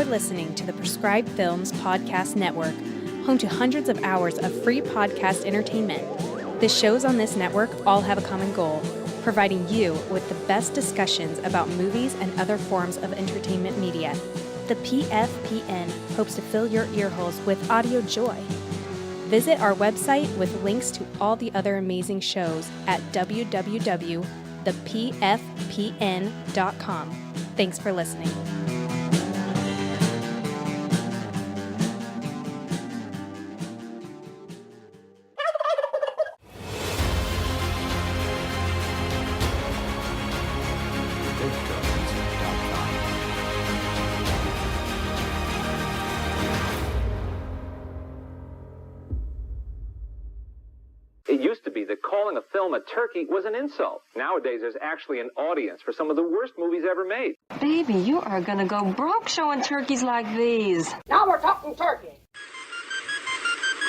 listening to the Prescribed Films Podcast Network, home to hundreds of hours of free podcast entertainment. The shows on this network all have a common goal, providing you with the best discussions about movies and other forms of entertainment media. The PFPN hopes to fill your earholes with audio joy. Visit our website with links to all the other amazing shows at www.thepfpn.com. Thanks for listening. It used to be that calling a film a turkey was an insult. Nowadays, there's actually an audience for some of the worst movies ever made. Baby, you are gonna go broke showing turkeys like these. Now we're talking turkey.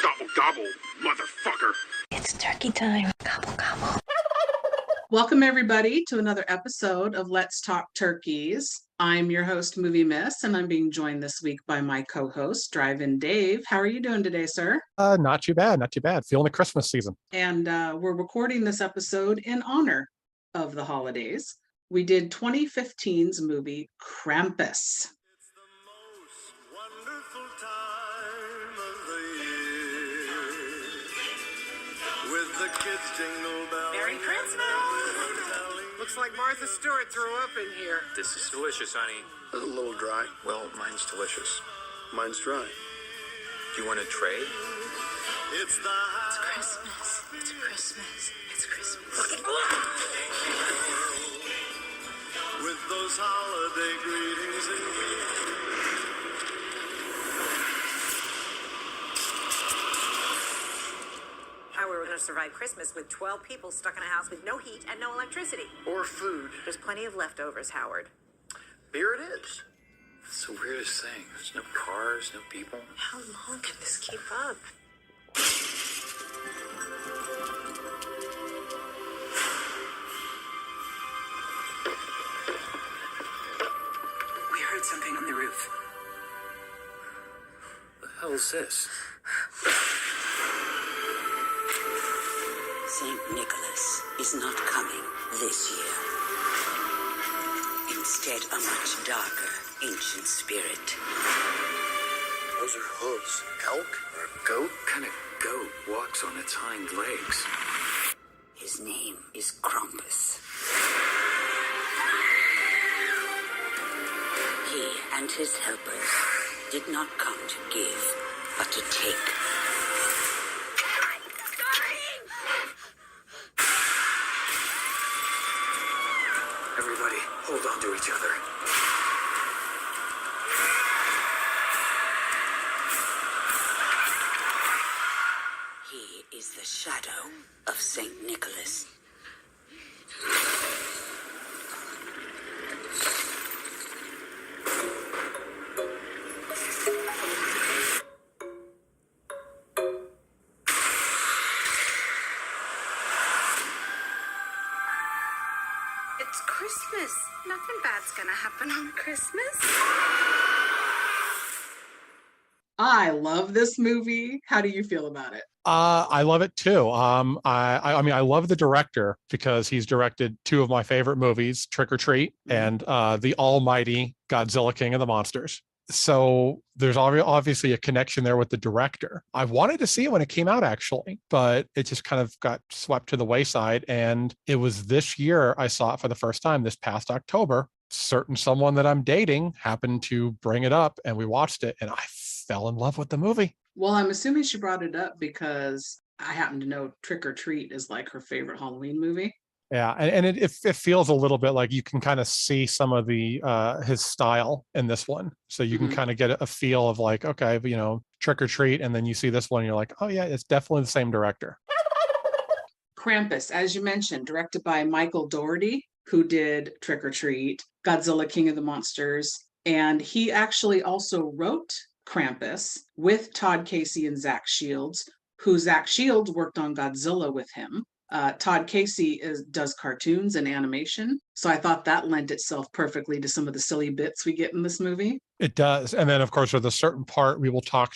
Gobble, gobble, motherfucker. It's turkey time. Gobble, gobble. Welcome, everybody, to another episode of Let's Talk Turkeys. I'm your host, Movie Miss, and I'm being joined this week by my co-host, Drive-In Dave. How are you doing today, sir? Not too bad, not too bad. Feeling the Christmas season. And we're recording this episode in honor of the holidays. We did 2015's movie, Krampus. It's the most wonderful time of the year. With the kids jingle bells. Merry Christmas! Looks like Martha Stewart threw up in here. This is delicious, honey. A little dry. Well, mine's delicious. Mine's dry. Do you want to trade? It's the It's Christmas. It's Christmas. It's Christmas. with those holiday greetings and How we were going to survive Christmas with 12 people stuck in a house with no heat and no electricity. Or food. There's plenty of leftovers, Howard. Beer it is. It's the weirdest thing. There's no cars, no people. How long can this keep up? We heard something on the roof. The hell is this? Saint Nicholas is not coming this year. Instead, a much darker, ancient spirit. those are hooves. Elk or a goat? What kind of goat walks on its hind legs? His name is Krampus. He and his helpers did not come to give, but to take. Everybody, hold on to each other. He is the shadow of Saint Nicholas. It's Christmas. Nothing bad's gonna happen on Christmas. I love this movie. How do you feel about it? I love it too. I mean, I love the director because he's directed two of my favorite movies, Trick or Treat and the almighty Godzilla King of the Monsters. So there's obviously a connection there with the director. I wanted to see it when it came out, actually, but it just kind of got swept to the wayside. And it was this year I saw it for the first time, this past October. Someone that I'm dating happened to bring it up and we watched it and I fell in love with the movie. Well, I'm assuming she brought it up because I happen to know Trick or Treat is like her favorite Halloween movie. Yeah, and it feels a little bit like you can kind of see some of the his style in this one. So you can kind of get a feel of like, okay, you know, Trick or Treat, and then you see this one, and you're like, oh yeah, it's definitely the same director. Krampus, as you mentioned, directed by Michael Dougherty, who did Trick or Treat, Godzilla King of the Monsters, and he actually also wrote Krampus with Todd Casey and Zach Shields, who Zach Shields worked on Godzilla with him. Todd Casey does cartoons and animation, so I thought that lent itself perfectly to some of the silly bits we get in this movie. It does. And then of course, there's a certain part we will talk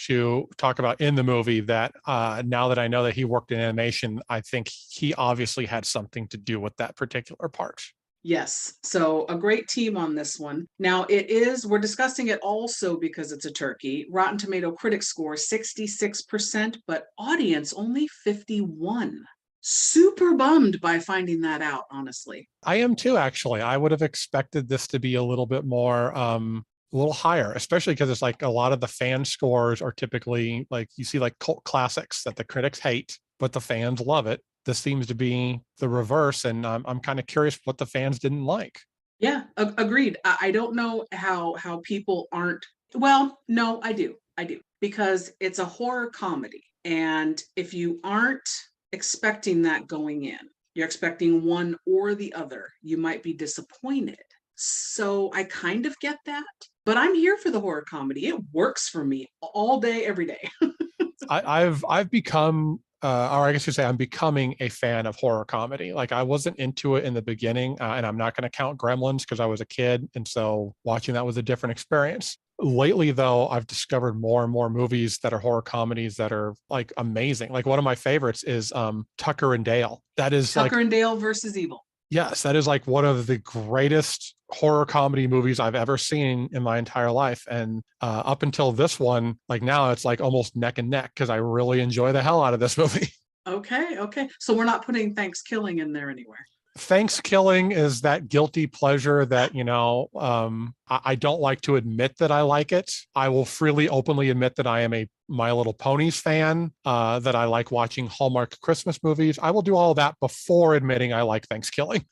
about in the movie that now that I know that he worked in animation, I think he obviously had something to do with that particular part. Yes. So a great team on this one. Now we're discussing it also because it's a turkey. Rotten Tomato critic score 66%, but audience only 51. Super bummed by finding that out, honestly. I am too, actually. I would have expected this to be a little bit more, a little higher, especially because it's like a lot of the fan scores are typically like you see like cult classics that the critics hate, but the fans love it. This seems to be the reverse, and I'm kind of curious what the fans didn't like. Yeah, agreed. I don't know how people aren't. Well, no, I do, because it's a horror comedy, and if you aren't expecting that going in, you're expecting one or the other, you might be disappointed. So I kind of get that, but I'm here for the horror comedy. It works for me all day, every day. I've become or I guess you say I'm becoming a fan of horror comedy. Like I wasn't into it in the beginning, and I'm not going to count Gremlins because I was a kid, and so watching that was a different experience. Lately, though, I've discovered more and more movies that are horror comedies that are like amazing. Like one of my favorites is Tucker and Dale. That is Tucker like and Dale versus Evil. yes, that is like one of the greatest horror comedy movies I've ever seen in my entire life. And up until this one, like now it's like almost neck and neck because I really enjoy the hell out of this movie. Okay, okay. So we're not putting Thanksgiving in there anywhere. Thanksgiving is that guilty pleasure that, I don't like to admit that I like it. I will freely, openly admit that I am a My Little Ponies fan, that I like watching Hallmark Christmas movies. I will do all that before admitting I like Thanksgiving.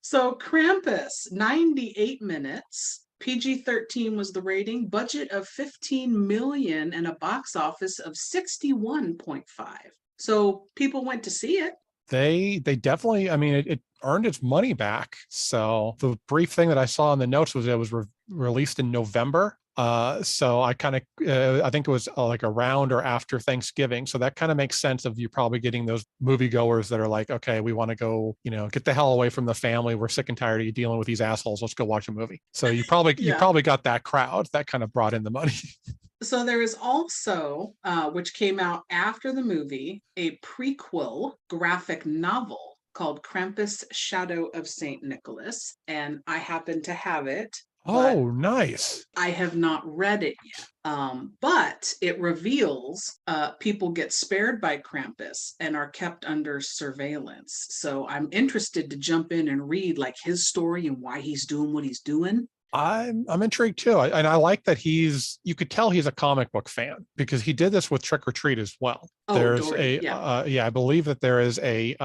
So Krampus, 98 minutes. PG-13 was the rating, budget of 15 million and a box office of 61.5. So people went to see it. They definitely, I mean, it earned its money back. So the brief thing that I saw in the notes was it was released in November. So I kind of, I think it was like around or after Thanksgiving. So that kind of makes sense of you probably getting those moviegoers that are like, okay, we want to go, get the hell away from the family. We're sick and tired of you dealing with these assholes. Let's go watch a movie. So you probably got that crowd that kind of brought in the money. So there is also, which came out after the movie, a prequel graphic novel called Krampus Shadow of St. Nicholas. And I happen to have it. Oh, nice. I have not read it yet. But it reveals people get spared by Krampus and are kept under surveillance. So I'm interested to jump in and read like his story and why he's doing what he's doing. I'm intrigued too. And I like that you could tell he's a comic book fan because he did this with Trick or Treat as well. Oh, There's Dory, I believe that there is a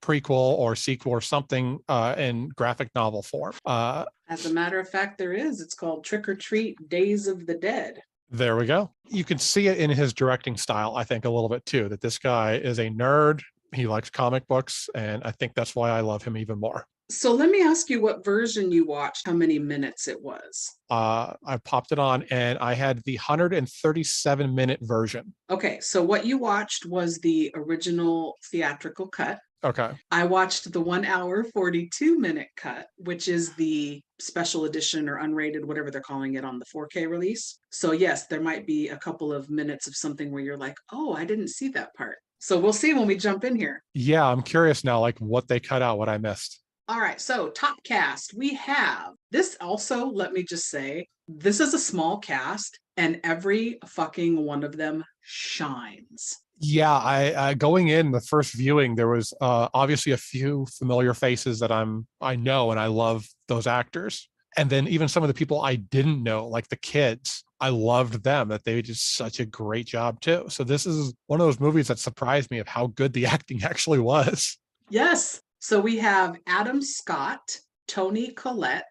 prequel or sequel or something in graphic novel form. As a matter of fact, there is. It's called Trick or Treat Days of the Dead. There we go. You can see it in his directing style, I think, a little bit too, that this guy is a nerd. He likes comic books, and I think that's why I love him even more. So let me ask you what version you watched, how many minutes it was. I popped it on and I had the 137-minute version. Okay, so what you watched was the original theatrical cut. Okay. I watched the 1 hour, 42-minute cut, which is the special edition or unrated, whatever they're calling it on the 4K release. So yes, there might be a couple of minutes of something where you're like, oh, I didn't see that part. So we'll see when we jump in here. Yeah, I'm curious now, like what they cut out, what I missed. All right, so top cast, we have this also, let me just say, this is a small cast and every fucking one of them shines. Yeah, I going in the first viewing, there was obviously a few familiar faces that I know and I love those actors. And then even some of the people I didn't know, like the kids, I loved them, that they did such a great job too. So this is one of those movies that surprised me of how good the acting actually was. Yes. So we have Adam Scott, Toni Collette,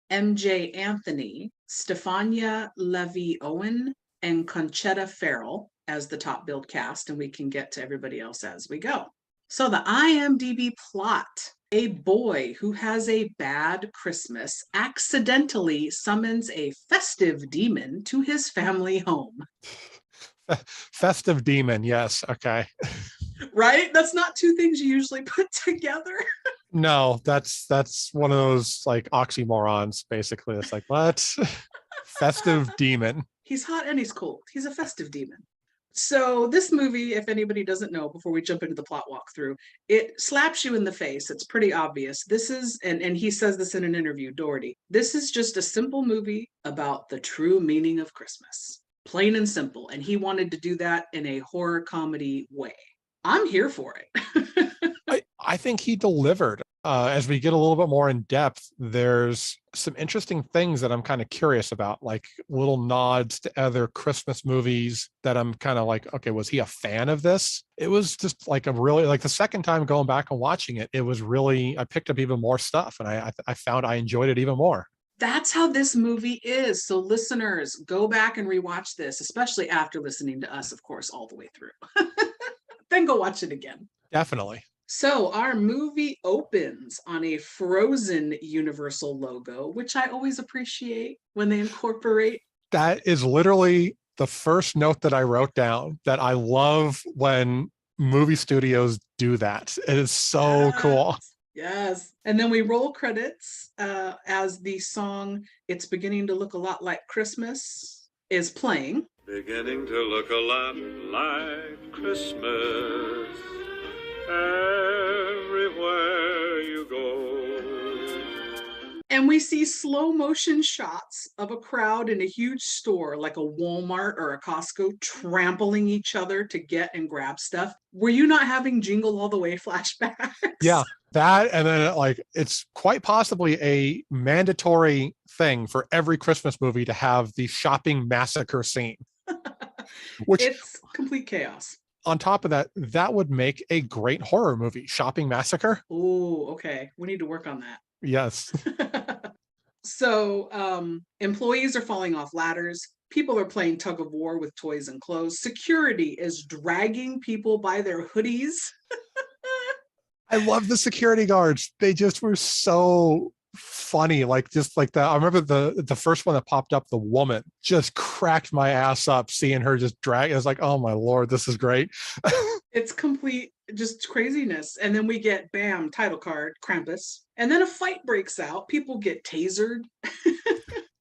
MJ Anthony, Stefania Levy Owen, and Conchetta Farrell as the top billed cast, and we can get to everybody else as we go. So the IMDb plot: a boy who has a bad Christmas accidentally summons a festive demon to his family home. Festive demon, yes. Okay. Right? That's not two things you usually put together. No, that's one of those like oxymorons, basically. It's like, what? Festive demon. He's hot and he's cold. He's a festive demon. So this movie, if anybody doesn't know, before we jump into the plot walkthrough, it slaps you in the face. It's pretty obvious. This is, and he says this in an interview, Doherty, this is just a simple movie about the true meaning of Christmas. Plain and simple. And he wanted to do that in a horror comedy way. I'm here for it. I think he delivered. As we get a little bit more in depth, there's some interesting things that I'm kind of curious about, like little nods to other Christmas movies that I'm kind of like, okay, was he a fan of this? It was just like a really, like the second time going back and watching it, it was really, I picked up even more stuff and I found I enjoyed it even more. That's how this movie is. So listeners, go back and rewatch this, especially after listening to us, of course, all the way through. Then go watch it again. Definitely. So our movie opens on a Frozen Universal logo, which I always appreciate when they incorporate. That is literally the first note that I wrote down, that I love when movie studios do that. It is so cool. Yes. And then we roll credits as the song "It's Beginning to Look a Lot Like Christmas" is playing. Beginning to look a lot like Christmas everywhere you go. And we see slow motion shots of a crowd in a huge store like a Walmart or a Costco trampling each other to get and grab stuff. Were you not having Jingle All the Way flashbacks? Yeah, that, and then like it's quite possibly a mandatory thing for every Christmas movie to have the shopping massacre scene. Which, it's complete chaos. On top of that, that would make a great horror movie, Shopping Massacre. Oh, okay. We need to work on that. Yes. So employees are falling off ladders. People are playing tug of war with toys and clothes. Security is dragging people by their hoodies. I love the security guards. They just were so funny. Like just like that. I remember the first one that popped up, the woman just cracked my ass up seeing her just drag. It was like, oh my Lord, this is great. It's complete just craziness. And then we get, bam, title card, Krampus. And then a fight breaks out. People get tasered.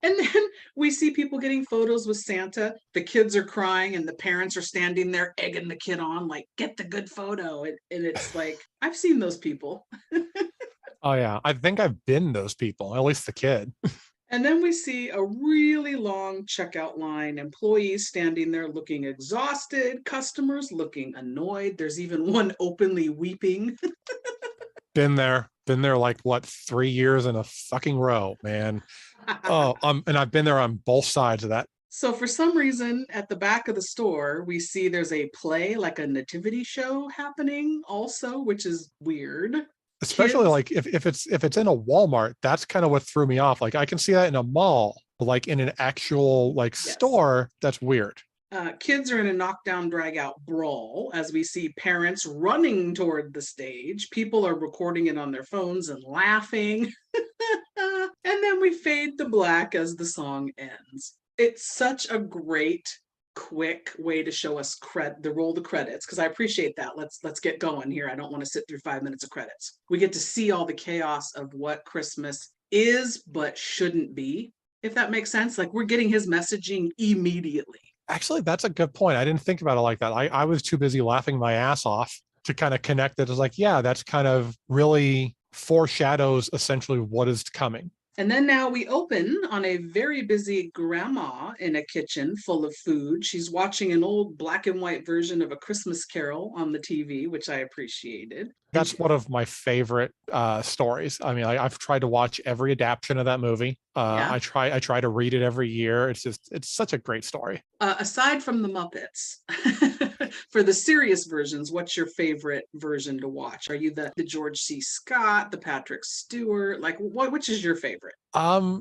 And then we see people getting photos with Santa. The kids are crying and the parents are standing there egging the kid on, like, get the good photo. And it's like, I've seen those people. Oh yeah, I think I've been those people, at least the kid. And then we see a really long checkout line, employees standing there looking exhausted, customers looking annoyed. There's even one openly weeping. Been there like what, 3 years in a fucking row, man. Oh, and I've been there on both sides of that. So for some reason, at the back of the store, we see there's a play, like a nativity show happening also, which is weird. Especially Kids, like if it's in a Walmart, that's kind of what threw me off. Like I can see that in a mall, but like in an actual like yes. store, that's weird. Kids are in a knockdown drag out brawl as we see parents running toward the stage. People are recording it on their phones and laughing. And then we fade to black as the song ends. It's such a great, quick way to show us the roll the credits, because I appreciate that. Let's get going here. I don't want to sit through 5 minutes of credits. We get to see all the chaos of what Christmas is but shouldn't be, if that makes sense. Like we're getting his messaging immediately. Actually, that's a good point. I didn't think about it like that. I was too busy laughing my ass off to kind of connect it. It's like, yeah, that's kind of really foreshadows essentially what is coming. And then now we open on a very busy grandma in a kitchen full of food. She's watching an old black and white version of A Christmas Carol on the TV, which I appreciated. That's one of my favorite stories. I mean, I've tried to watch every adaptation of that movie. Yeah. I try to read it every year. It's such a great story. Aside from the Muppets, for the serious versions, what's your favorite version to watch? Are you the George C. Scott, the Patrick Stewart? Like, which is your favorite?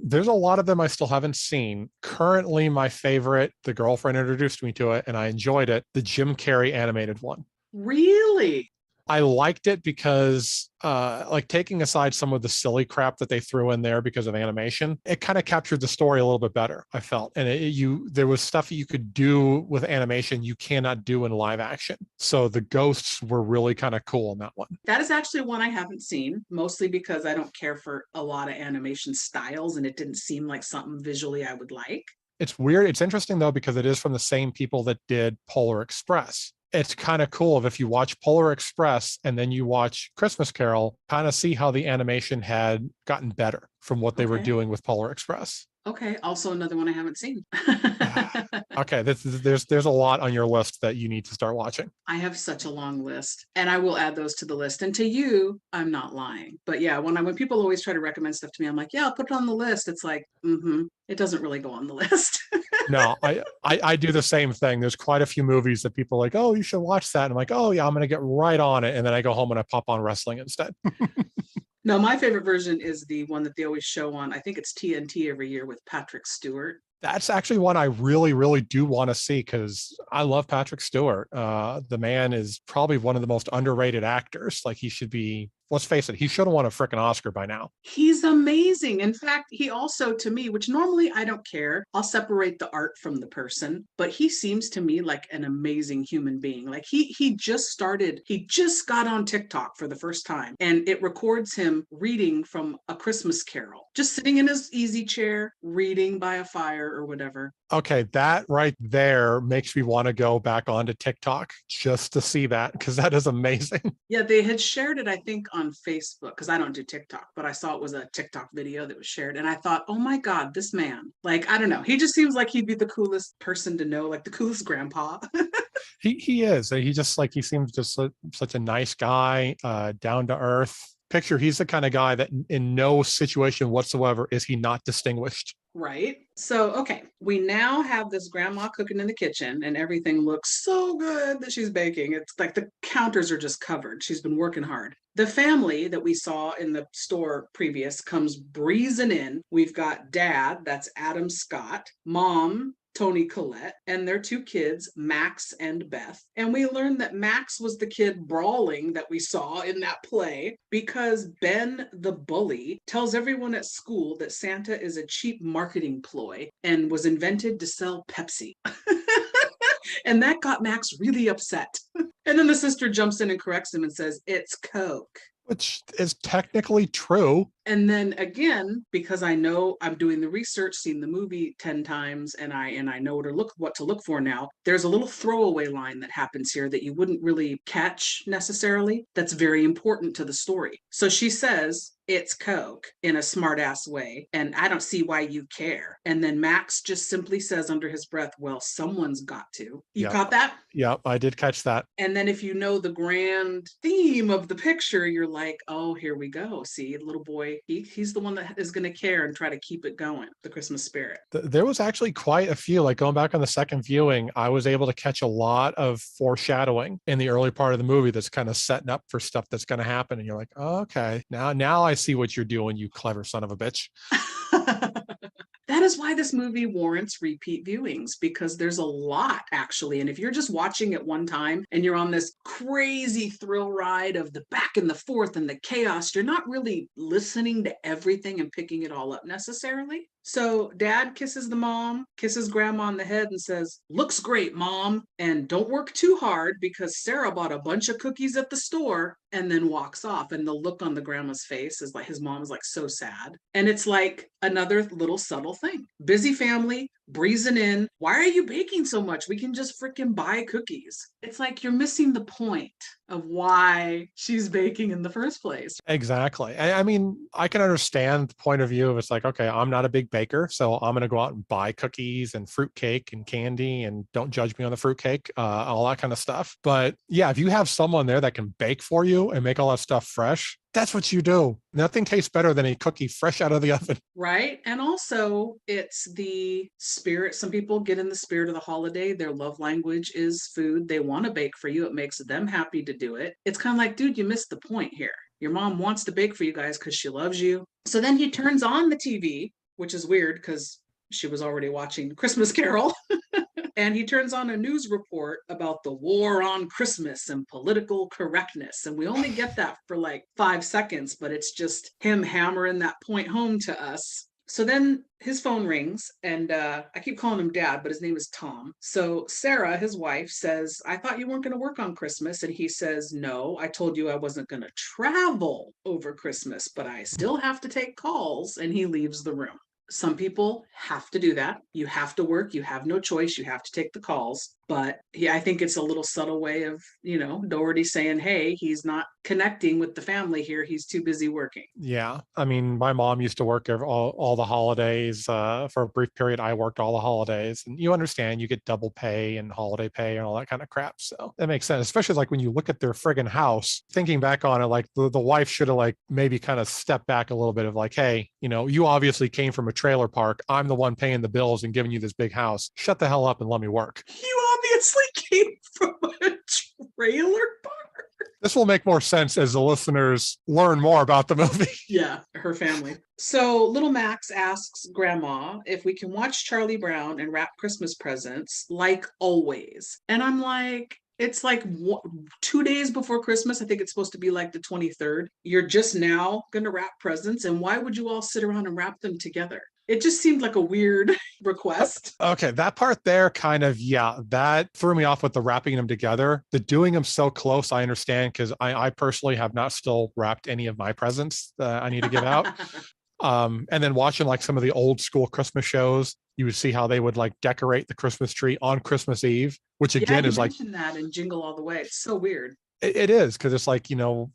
There's a lot of them I still haven't seen. Currently, my favorite, the girlfriend introduced me to it, and I enjoyed it, the Jim Carrey animated one. Really? I liked it because, like taking aside some of the silly crap that they threw in there because of animation, it kind of captured the story a little bit better, I felt. And there was stuff that you could do with animation you cannot do in live action. So the ghosts were really kind of cool in that one. That is actually one I haven't seen, mostly because I don't care for a lot of animation styles and it didn't seem like something visually I would like. It's weird. It's interesting though, because it is from the same people that did Polar Express. It's kind of cool if you watch Polar Express and then you watch Christmas Carol, kind of see how the animation had gotten better from what they were Okay. doing with Polar Express. Okay. Also another one I haven't seen. Okay, there's a lot on your list that you need to start watching. I have such a long list, and I will add those to the list. And to you, I'm not lying. But yeah, when people always try to recommend stuff to me, I'm like, yeah, I'll put it on the list. It's like, it doesn't really go on the list. No, I do the same thing. There's quite a few movies that people are like, oh, you should watch that. And I'm like, oh yeah, I'm gonna get right on it. And then I go home and I pop on wrestling instead. No, my favorite version is the one that they always show on, I think it's TNT every year with Patrick Stewart. That's actually one I really, really do want to see because I love Patrick Stewart. The man is probably one of the most underrated actors. Like he should be, let's face it, he should have won a freaking Oscar by now. He's amazing. In fact, he also, to me, which normally I don't care, I'll separate the art from the person, but he seems to me like an amazing human being. Like he just got on TikTok for the first time, and it records him reading from A Christmas Carol, just sitting in his easy chair, reading by a fire or whatever. Okay, that right there makes me want to go back onto TikTok just to see that because that is amazing. Yeah, they had shared it, I think, on Facebook because I don't do TikTok, but I saw it was a TikTok video that was shared. And I thought, oh my God, this man, like, I don't know. He just seems like he'd be the coolest person to know, like the coolest grandpa. He is. He seems just such a nice guy, down to earth. Picture, he's the kind of guy that in no situation whatsoever is he not distinguished. Right. So, okay, we now have this grandma cooking in the kitchen and everything looks so good that she's baking. It's like the counters are just covered. She's been working hard. The family that we saw in the store previous comes breezing in. We've got dad, that's Adam Scott, mom, Tony Collette, and their two kids, Max and Beth. And we learned that Max was the kid brawling that we saw in that play because Ben the bully tells everyone at school that Santa is a cheap marketing ploy and was invented to sell Pepsi. And that got Max really upset. And then the sister jumps in and corrects him and says, it's Coke. Which is technically true. And then again, because I know I'm doing the research, seen the movie 10 times, and I know what to look for now, there's a little throwaway line that happens here that you wouldn't really catch necessarily. That's very important to the story. So she says, it's Coke in a smart ass way, and I don't see why you care. And then Max just simply says under his breath, well, someone's got to. You caught that? Yep, I did catch that. And then if you know the grand theme of the picture, you're like, oh, here we go. See, little boy, he's the one that is going to care and try to keep it going, the Christmas spirit. There was actually quite a few, like going back on the second viewing, I was able to catch a lot of foreshadowing in the early part of the movie that's kind of setting up for stuff that's going to happen. And you're like, oh, okay, now I see what you're doing, you clever son of a bitch. That is why this movie warrants repeat viewings, because there's a lot actually. And if you're just watching it one time and you're on this crazy thrill ride of the back and the forth and the chaos, you're not really listening to everything and picking it all up necessarily. So dad kisses the mom, kisses grandma on the head and says, looks great, mom. And don't work too hard because Sarah bought a bunch of cookies at the store, and then walks off. And the look on the grandma's face is like, his mom is like so sad. And it's like another little subtle thing. Busy family, breezing in. Why are you baking so much? We can just freaking buy cookies. It's like you're missing the point of why she's baking in the first place. Exactly. I mean, I can understand the point of view of it's like, okay, I'm not a big baker, so I'm going to go out and buy cookies and fruitcake and candy, and don't judge me on the fruitcake, all that kind of stuff. But yeah, if you have someone there that can bake for you and make all that stuff fresh, that's what you do. Nothing tastes better than a cookie fresh out of the oven. Right. And also it's the spirit. Some people get in the spirit of the holiday. Their love language is food. They want to bake for you. It makes them happy to do it. It's kind of like, dude, you missed the point here. Your mom wants to bake for you guys because she loves you. So then he turns on the TV, which is weird because she was already watching Christmas Carol. And he turns on a news report about the war on Christmas and political correctness. And we only get that for like 5 seconds, but it's just him hammering that point home to us. So then his phone rings, and I keep calling him dad, but his name is Tom. So Sarah, his wife, says, I thought you weren't going to work on Christmas. And he says, no, I told you I wasn't going to travel over Christmas, but I still have to take calls. And he leaves the room. Some people have to do that. You have to work. You have no choice. You have to take the calls. But I think it's a little subtle way of, Doherty saying, hey, he's not connecting with the family here. He's too busy working. Yeah. I mean, my mom used to work all the holidays. For a brief period, I worked all the holidays. And you understand, you get double pay and holiday pay and all that kind of crap. So that makes sense, especially like when you look at their friggin' house, thinking back on it, like the wife should have like maybe kind of stepped back a little bit of like, hey, you obviously came from a trailer park. I'm the one paying the bills and giving you this big house. Shut the hell up and let me work. You obviously came from a trailer park. This will make more sense as the listeners learn more about the movie. Yeah, her family. So little Max asks Grandma if we can watch Charlie Brown and wrap Christmas presents like always. And I'm like, it's like 2 days before Christmas. I think it's supposed to be like the 23rd. You're just now going to wrap presents. And why would you all sit around and wrap them together? It just seemed like a weird request. Okay, that part there kind of, that threw me off with the wrapping them together. The doing them so close, I understand, because I personally have not still wrapped any of my presents that I need to give out. And then watching like some of the old school Christmas shows, you would see how they would like decorate the Christmas tree on Christmas Eve, which again is like that and Jingle All the Way. It's so weird. It is, because it's like,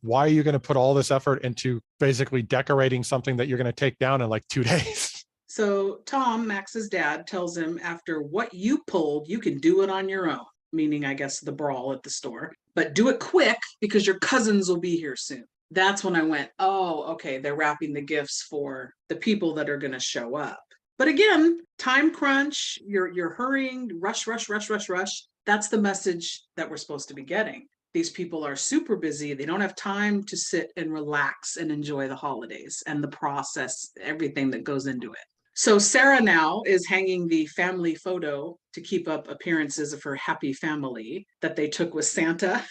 why are you going to put all this effort into basically decorating something that you're going to take down in like 2 days? So Tom, Max's dad, tells him after what you pulled, you can do it on your own, meaning I guess the brawl at the store, but do it quick because your cousins will be here soon. That's when I went, oh, okay, they're wrapping the gifts for the people that are going to show up. But again, time crunch, you're hurrying, rush. That's the message that we're supposed to be getting. These people are super busy. They don't have time to sit and relax and enjoy the holidays and the process, everything that goes into it. So Sarah now is hanging the family photo to keep up appearances of her happy family that they took with Santa.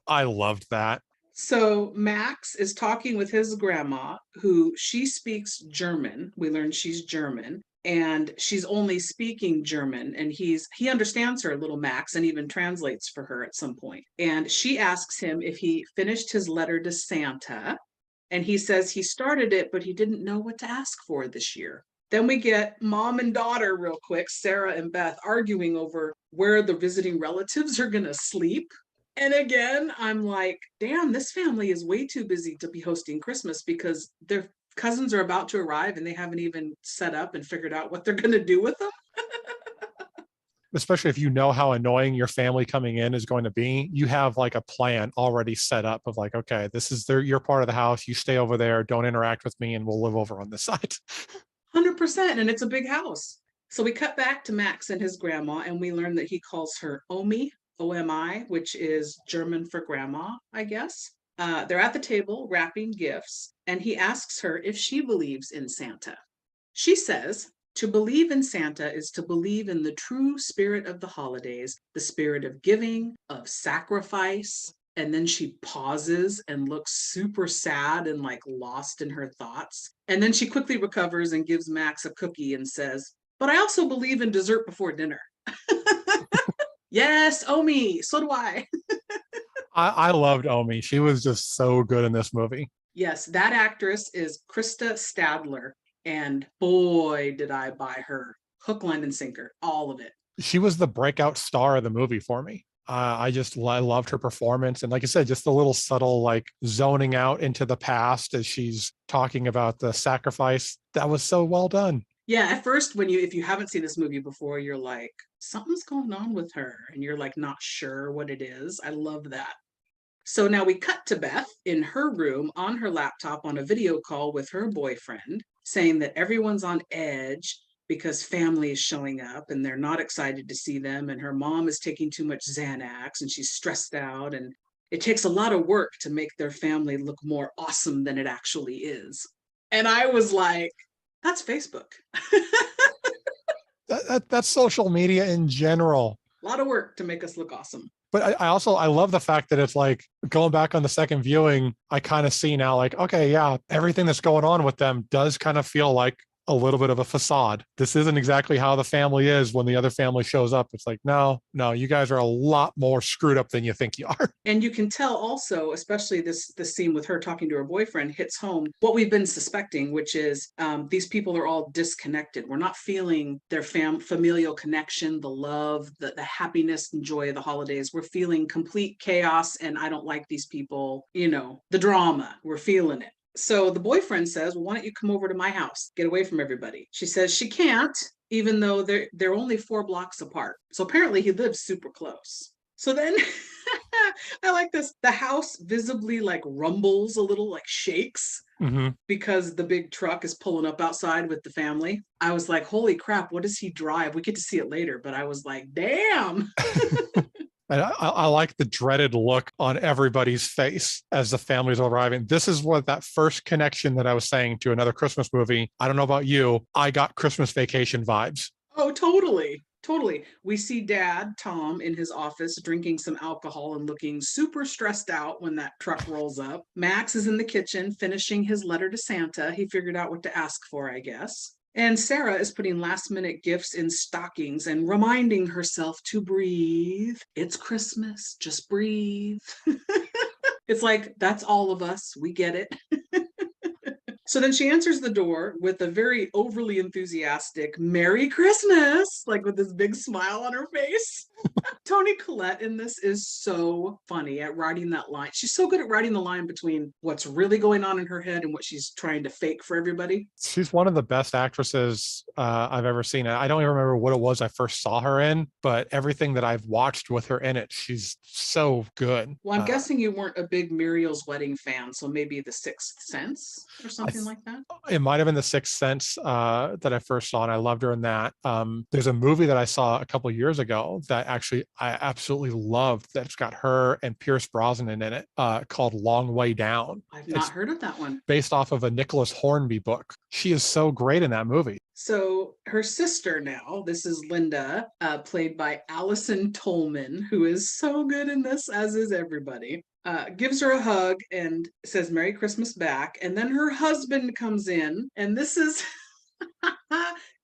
I loved that. So Max is talking with his grandma, who she speaks German. We learned she's German, and she's only speaking German, and he understands her, little Max, and even translates for her at some point. And she asks him if he finished his letter to Santa. And he says he started it, but he didn't know what to ask for this year. Then we get mom and daughter real quick, Sarah and Beth, arguing over where the visiting relatives are going to sleep. And again, I'm like, damn, this family is way too busy to be hosting Christmas because their cousins are about to arrive and they haven't even set up and figured out what they're going to do with them. Especially if you know how annoying your family coming in is going to be, you have like a plan already set up of like, okay, this is your part of the house. You stay over there, don't interact with me, and we'll live over on this side. 100%. And it's a big house. So we cut back to Max and his grandma, and we learn that he calls her Omi, O-M-I, which is German for grandma, I guess. They're at the table wrapping gifts, and he asks her if she believes in Santa. She says, to believe in Santa is to believe in the true spirit of the holidays, the spirit of giving, of sacrifice. And then she pauses and looks super sad and like lost in her thoughts. And then she quickly recovers and gives Max a cookie and says, but I also believe in dessert before dinner. Yes, Omi, so do I. I loved Omi. She was just so good in this movie. Yes, that actress is Krista Stadler. And boy, did I buy her hook, line, and sinker, all of it. She was the breakout star of the movie for me. I loved her performance. And like I said, just the little subtle, like zoning out into the past as she's talking about the sacrifice. That was so well done. Yeah, at first, if you haven't seen this movie before, you're like, something's going on with her. And you're like, not sure what it is. I love that. So now we cut to Beth in her room on her laptop on a video call with her boyfriend, saying that everyone's on edge because family is showing up and they're not excited to see them. And her mom is taking too much Xanax and she's stressed out. And it takes a lot of work to make their family look more awesome than it actually is. And I was like, that's Facebook. That's social media in general. A lot of work to make us look awesome. But I love the fact that it's like going back on the second viewing, I kind of see now like, okay, yeah, everything that's going on with them does kind of feel like a little bit of a facade. This isn't exactly how the family is when the other family shows up. It's like, no, you guys are a lot more screwed up than you think you are. And you can tell also, especially this scene with her talking to her boyfriend hits home what we've been suspecting, which is these people are all disconnected. We're not feeling their familial connection, the love, the happiness and joy of the holidays. We're feeling complete chaos, and I don't like these people, the drama. We're feeling it. So the boyfriend says, well, why don't you come over to my house, get away from everybody? She says she can't, even though they're only 4 blocks apart. So apparently he lives super close. So then I like this. The house visibly like rumbles a little, like shakes, because the big truck is pulling up outside with the family. I was like, holy crap, what does he drive? We get to see it later, but I was like, damn. And I like the dreaded look on everybody's face as the family's arriving. This is what that first connection that I was saying to another Christmas movie. I don't know about you. I got Christmas Vacation vibes. Oh, totally. Totally. We see Dad, Tom, in his office drinking some alcohol and looking super stressed out when that truck rolls up. Max is in the kitchen finishing his letter to Santa. He figured out what to ask for, I guess. And Sarah is putting last-minute gifts in stockings and reminding herself to breathe. It's Christmas. Just breathe. It's like, that's all of us. We get it. So then she answers the door with a very overly enthusiastic Merry Christmas, like with this big smile on her face. Toni Collette in this is so funny at writing that line. She's so good at writing the line between what's really going on in her head and what she's trying to fake for everybody. She's one of the best actresses I've ever seen. I don't even remember what it was I first saw her in, but everything that I've watched with her in it, she's so good. Well, I'm guessing you weren't a big Muriel's Wedding fan, so maybe The Sixth Sense or something like that? It might have been The Sixth Sense that I first saw, and I loved her in that. There's a movie that I saw a couple of years ago that actually I absolutely loved, that's got her and Pierce Brosnan in it, called Long Way Down. I've not heard of that one. Based off of a Nicholas Hornby book. She is so great in that movie. So her sister now, this is Linda, played by Allison Tolman, who is so good in this, as is everybody. Gives her a hug and says Merry Christmas back. And then her husband comes in, and this is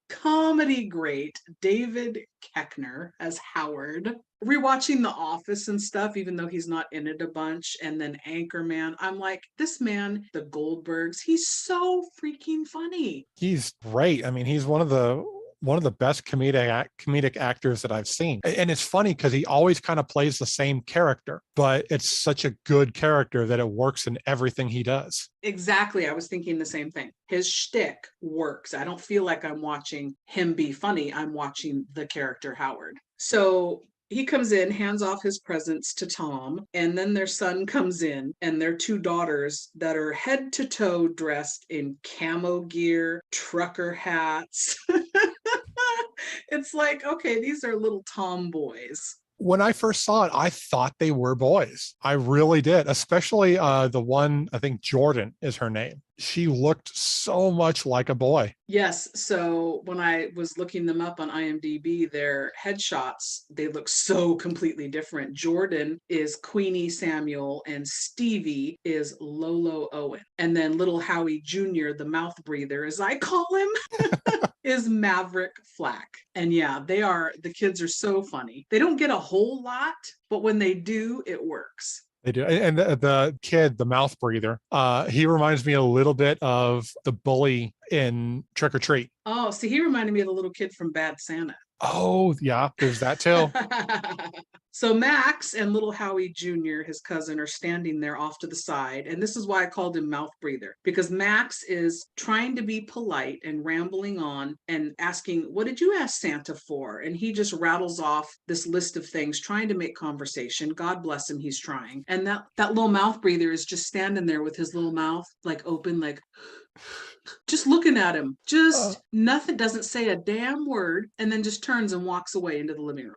comedy great. David Koechner as Howard. Rewatching The Office and stuff, even though he's not in it a bunch. And then Anchorman. I'm like, this man, the Goldbergs, he's so freaking funny. He's great. I mean, he's one of the best comedic actors that I've seen. And it's funny because he always kind of plays the same character, but it's such a good character that it works in everything he does. Exactly. I was thinking the same thing. His shtick works. I don't feel like I'm watching him be funny. I'm watching the character Howard. So he comes in, hands off his presents to Tom, and then their son comes in, and their 2 daughters that are head to toe dressed in camo gear, trucker hats. It's like, okay, these are little tomboys. When I first saw it, I thought they were boys. I really did, especially the one, I think Jordan is her name. She looked so much like a boy. Yes. So when I was looking them up on IMDb, their headshots, they look so completely different. Jordan is Queenie Samuel and Stevie is Lolo Owen. And then little Howie Jr., the mouth breather, as I call him, is Maverick Flack. And yeah, the kids are so funny. They don't get a whole lot, but when they do, it works. They do. And the kid, the mouth breather, he reminds me a little bit of the bully in Trick or Treat. Oh, see, he reminded me of the little kid from Bad Santa. Oh, yeah, there's that too. So Max and little Howie Jr., his cousin, are standing there off to the side. And this is why I called him mouth breather, because Max is trying to be polite and rambling on and asking, what did you ask Santa for? And he just rattles off this list of things, trying to make conversation. God bless him, he's trying. And that little mouth breather is just standing there with his little mouth like open, like just looking at him, just nothing, doesn't say a damn word, and then just turns and walks away into the living room.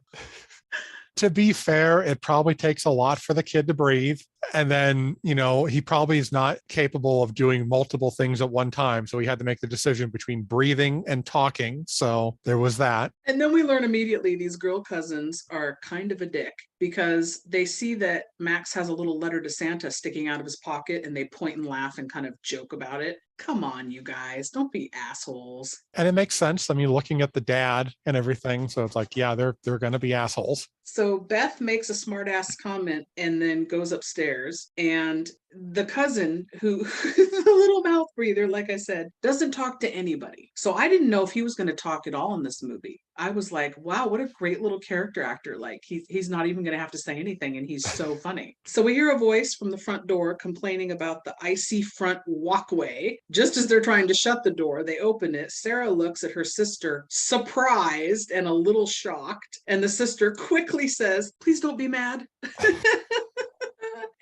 To be fair, it probably takes a lot for the kid to breathe. And then, he probably is not capable of doing multiple things at one time. So he had to make the decision between breathing and talking. So there was that. And then we learn immediately these girl cousins are kind of a dick because they see that Max has a little letter to Santa sticking out of his pocket and they point and laugh and kind of joke about it. Come on, you guys, don't be assholes. And it makes sense. I mean, looking at the dad and everything. So it's like, yeah, they're going to be assholes. So Beth makes a smart ass comment and then goes upstairs. And the cousin who, the little mouth breather, like I said, doesn't talk to anybody. So I didn't know if he was going to talk at all in this movie. I was like, wow, what a great little character actor. Like he's not even going to have to say anything. And he's so funny. So we hear a voice from the front door complaining about the icy front walkway. Just as they're trying to shut the door, they open it. Sarah looks at her sister, surprised and a little shocked. And the sister quickly says, please don't be mad.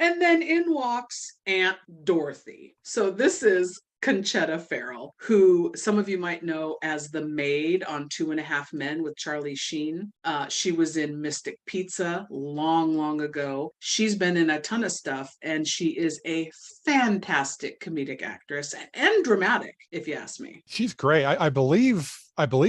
And then in walks Aunt Dorothy. So this is Conchetta Farrell, who some of you might know as the maid on 2.5 Men with Charlie Sheen. She was in Mystic Pizza long, long ago. She's been in a ton of stuff, and she is a fantastic comedic actress and dramatic, if you ask me. She's great. I believe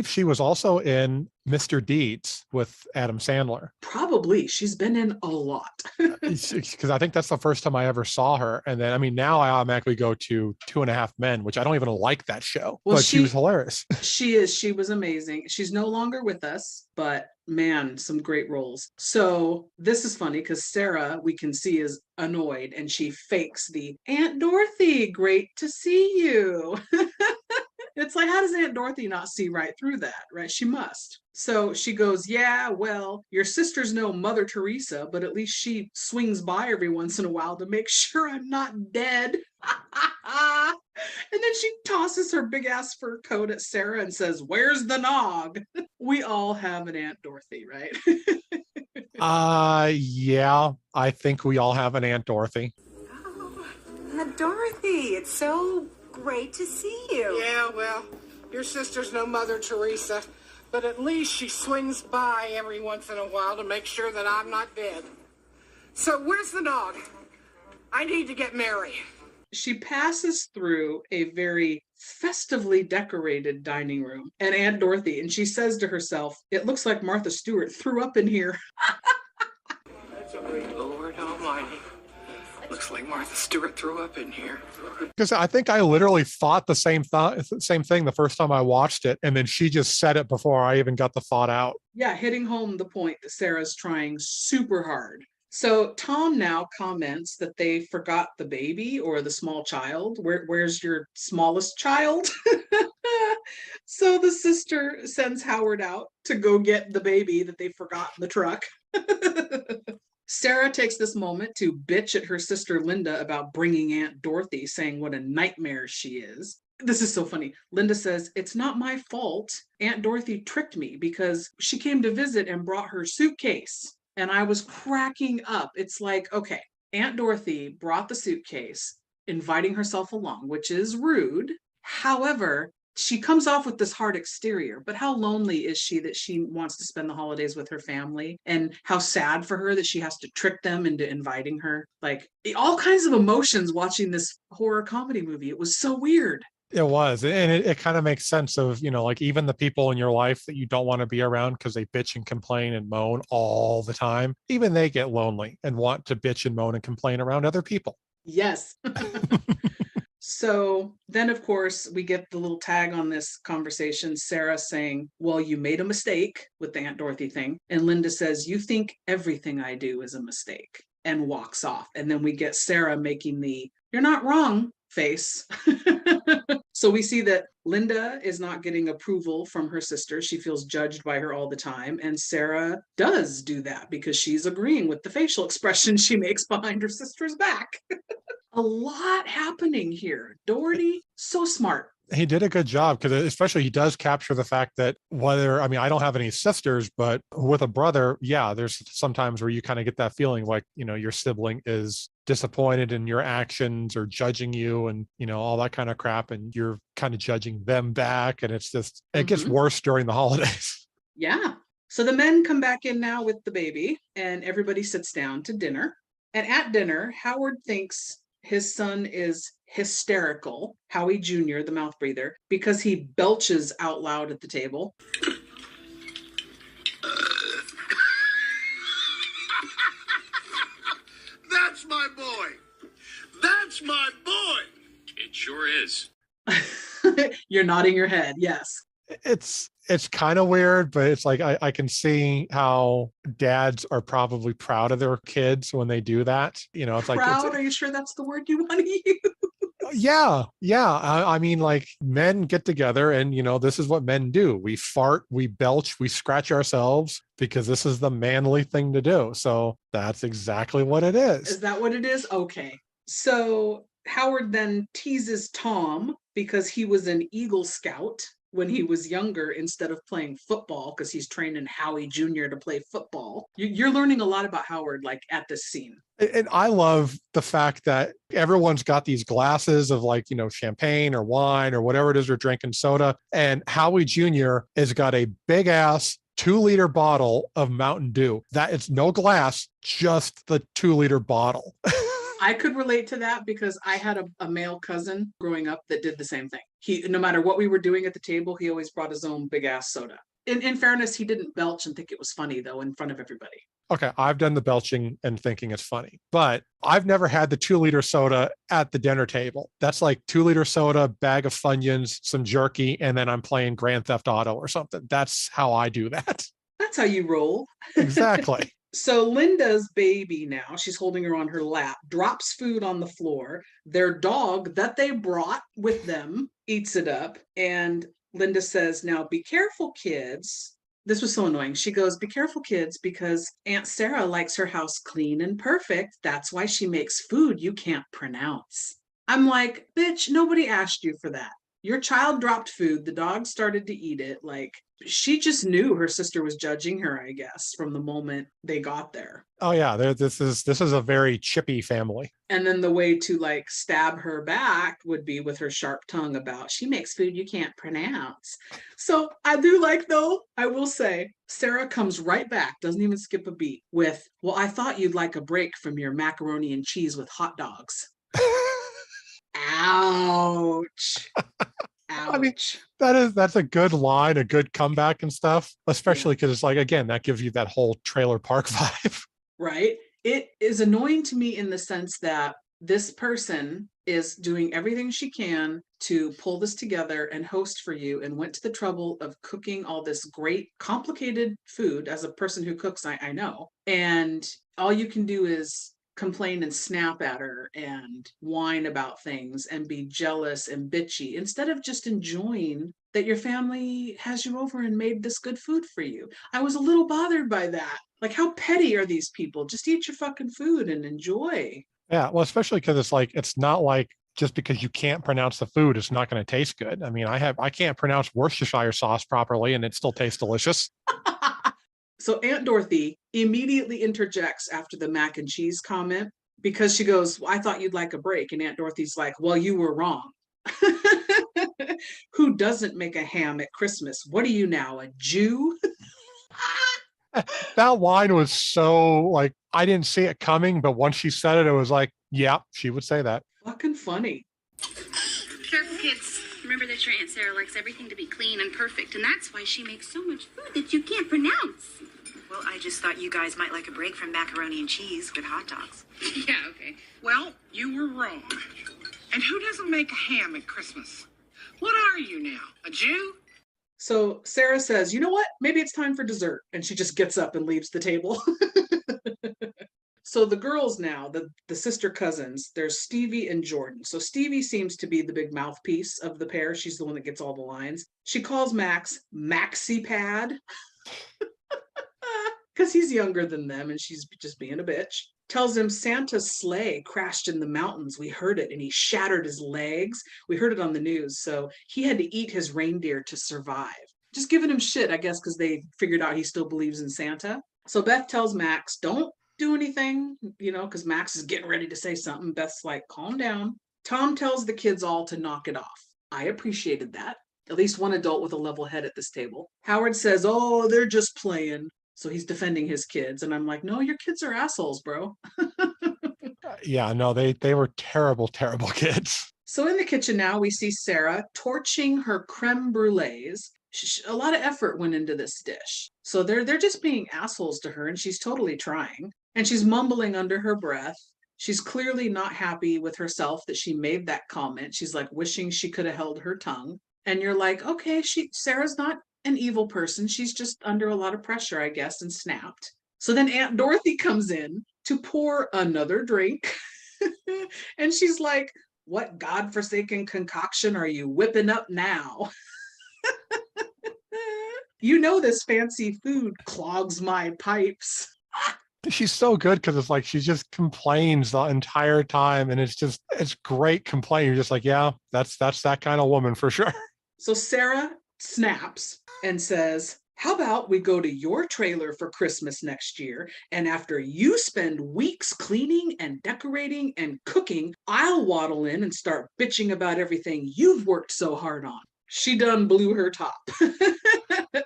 she was also in Mr. Deeds with Adam Sandler. Probably. She's been in a lot. Because I think that's the first time I ever saw her. And then, now I automatically go to 2.5 Men, which I don't even like that show. Well, but she was hilarious. She was amazing. She's no longer with us, but man, some great roles. So this is funny because Sarah, we can see, is annoyed and she fakes the Aunt Dorothy, great to see you. It's like, how does Aunt Dorothy not see right through that, right? She must. So she goes, yeah, well, your sister's no Mother Teresa, but at least she swings by every once in a while to make sure I'm not dead. And then she tosses her big ass fur coat at Sarah and says, where's the nog? We all have an Aunt Dorothy, right? Yeah, I think we all have an Aunt Dorothy. Oh, Aunt Dorothy, it's so great to see you. Yeah, well, your sister's no Mother Teresa, but at least she swings by every once in a while to make sure that I'm not dead. So where's the nog? I need to get Mary. She passes through a very festively decorated dining room and Aunt Dorothy, and she says to herself, it looks like Martha Stewart threw up in here. Lord Almighty. Looks like Martha Stewart threw up in here. Because I think I literally thought the same thing the first time I watched it, and then she just said it before I even got the thought out. Yeah, hitting home the point that Sarah's trying super hard. So Tom now comments that they forgot the baby or the small child. Where's your smallest child? So the sister sends Howard out to go get the baby that they forgot in the truck. Sarah takes this moment to bitch at her sister Linda about bringing Aunt Dorothy, saying what a nightmare she is. This is so funny. Linda says, it's not my fault. Aunt Dorothy tricked me because she came to visit and brought her suitcase. And I was cracking up. It's like, okay, Aunt Dorothy brought the suitcase, inviting herself along, which is rude. However, she comes off with this hard exterior, but how lonely is she that she wants to spend the holidays with her family? And how sad for her that she has to trick them into inviting her. Like, all kinds of emotions watching this horror comedy movie. It was so weird. It was. And it kind of makes sense of, like even the people in your life that you don't want to be around because they bitch and complain and moan all the time. Even they get lonely and want to bitch and moan and complain around other people. Yes. So then, of course, we get the little tag on this conversation, Sarah saying, well, you made a mistake with the Aunt Dorothy thing. And Linda says, you think everything I do is a mistake, and walks off. And then we get Sarah making the, you're not wrong face. So we see that Linda is not getting approval from her sister. She feels judged by her all the time. And Sarah does do that because she's agreeing with the facial expression she makes behind her sister's back. A lot happening here. Doherty, so smart. He did a good job because especially he does capture the fact that I don't have any sisters, but with a brother, yeah, there's sometimes where you kind of get that feeling like, your sibling is disappointed in your actions or judging you and, all that kind of crap. And you're kind of judging them back. And it's just, it gets worse during the holidays. Yeah. So the men come back in now with the baby and everybody sits down to dinner. And at dinner, Howard thinks his son is hysterical, Howie Jr., the mouth breather, because he belches out loud at the table. That's my boy. That's my boy. It sure is. You're nodding your head. Yes. It's kind of weird, but it's like I can see how dads are probably proud of their kids when they do that. You know, it's like Proud? Are you sure that's the word you want to use? Yeah. I mean, like men get together and, you know, this is what men do. We fart, we belch, we scratch ourselves because this is the manly thing to do. So that's exactly what it is. Is that what it is? Okay. So Howard then teases Tom because he was an Eagle Scout when he was younger instead of playing football because he's training Howie Jr. to play football. You're learning a lot about Howard, like at this scene. And I love the fact that everyone's got these glasses of like, you know, champagne or wine or whatever it is they're drinking, soda. And Howie Jr. has got a big ass 2-liter bottle of Mountain Dew. That it's no glass, just the 2-liter bottle. I could relate to that because I had a male cousin growing up that did the same thing. He, no matter what we were doing at the table, he always brought his own big ass soda. In fairness, he didn't belch and think it was funny though in front of everybody. Okay, I've done the belching and thinking it's funny, but I've never had the 2-liter soda at the dinner table. That's like 2-liter soda, bag of Funyuns, some jerky, and then I'm playing Grand Theft Auto or something. That's how I do that. That's how you roll. Exactly. So Linda's baby now, she's holding her on her lap, drops food on the floor. Their dog that they brought with them eats it up. And Linda says, now be careful, kids. This was so annoying. She goes, be careful, kids, because Aunt Sarah likes her house clean and perfect. That's why she makes food you can't pronounce. I'm like, bitch, nobody asked you for that. Your child dropped food. The dog started to eat it. Like, she just knew her sister was judging her, I guess, from the moment they got there. Oh yeah, this is a very chippy family. And then the way to like stab her back would be with her sharp tongue about she makes food you can't pronounce. So I do like, though, I will say, Sarah comes right back, doesn't even skip a beat with, well, I thought you'd like a break from your macaroni and cheese with hot dogs. Ouch. Ouch. I mean, that's a good line, a good comeback and stuff, especially because it's like, again, that gives you that whole trailer park vibe. Right. It is annoying to me in the sense that this person is doing everything she can to pull this together and host for you and went to the trouble of cooking all this great, complicated food. As a person who cooks, I know. And all you can do is complain and snap at her and whine about things and be jealous and bitchy instead of just enjoying that your family has you over and made this good food for you. I was a little bothered by that. Like, how petty are these people? Just eat your fucking food and enjoy. Yeah, well, especially because it's like, it's not like just because you can't pronounce the food, it's not going to taste good. I mean, I can't pronounce Worcestershire sauce properly and it still tastes delicious. So Aunt Dorothy immediately interjects after the mac and cheese comment because she goes, well, I thought you'd like a break. And Aunt Dorothy's like, well, you were wrong. Who doesn't make a ham at Christmas? What are you now, a Jew? That line was so like, I didn't see it coming, but once she said it, it was like, yeah, she would say that. Fucking funny. Careful, kids. Remember that your Aunt Sarah likes everything to be clean and perfect, and that's why she makes so much food that you can't pronounce. Well, I just thought you guys might like a break from macaroni and cheese with hot dogs. Yeah, okay. Well, you were wrong. And who doesn't make a ham at Christmas? What are you now, a Jew? So Sarah says, you know what? Maybe it's time for dessert. And she just gets up and leaves the table. So the girls now, the sister cousins, there's Stevie and Jordan. So Stevie seems to be the big mouthpiece of the pair. She's the one that gets all the lines. She calls Max Maxi Pad because he's younger than them and she's just being a bitch. Tells him Santa's sleigh crashed in the mountains. We heard it and he shattered his legs. We heard it on the news. So he had to eat his reindeer to survive. Just giving him shit, I guess, because they figured out he still believes in Santa. So Beth tells Max, don't do anything, you know, because Max is getting ready to say something. Beth's like, calm down. Tom tells the kids all to knock it off. I appreciated that. At least one adult with a level head at this table. Howard says, oh, they're just playing. So he's defending his kids. And I'm like, no, your kids are assholes, bro. Yeah, no, they were terrible, terrible kids. So in the kitchen now, we see Sarah torching her creme brulees. A lot of effort went into this dish. So they're just being assholes to her, and she's totally trying. And she's mumbling under her breath. She's clearly not happy with herself that she made that comment. She's like wishing she could have held her tongue. And you're like, okay, Sarah's not an evil person. She's just under a lot of pressure, I guess, and snapped. So then Aunt Dorothy comes in to pour another drink. And she's like, what godforsaken concoction are you whipping up now? You know this fancy food clogs my pipes. She's so good because it's like she just complains the entire time, and it's great complaining. You're just like, yeah, that's that kind of woman for sure. So Sarah snaps and says, how about we go to your trailer for Christmas next year, and after you spend weeks cleaning and decorating and cooking, I'll waddle in and start bitching about everything you've worked so hard on. She done blew her top.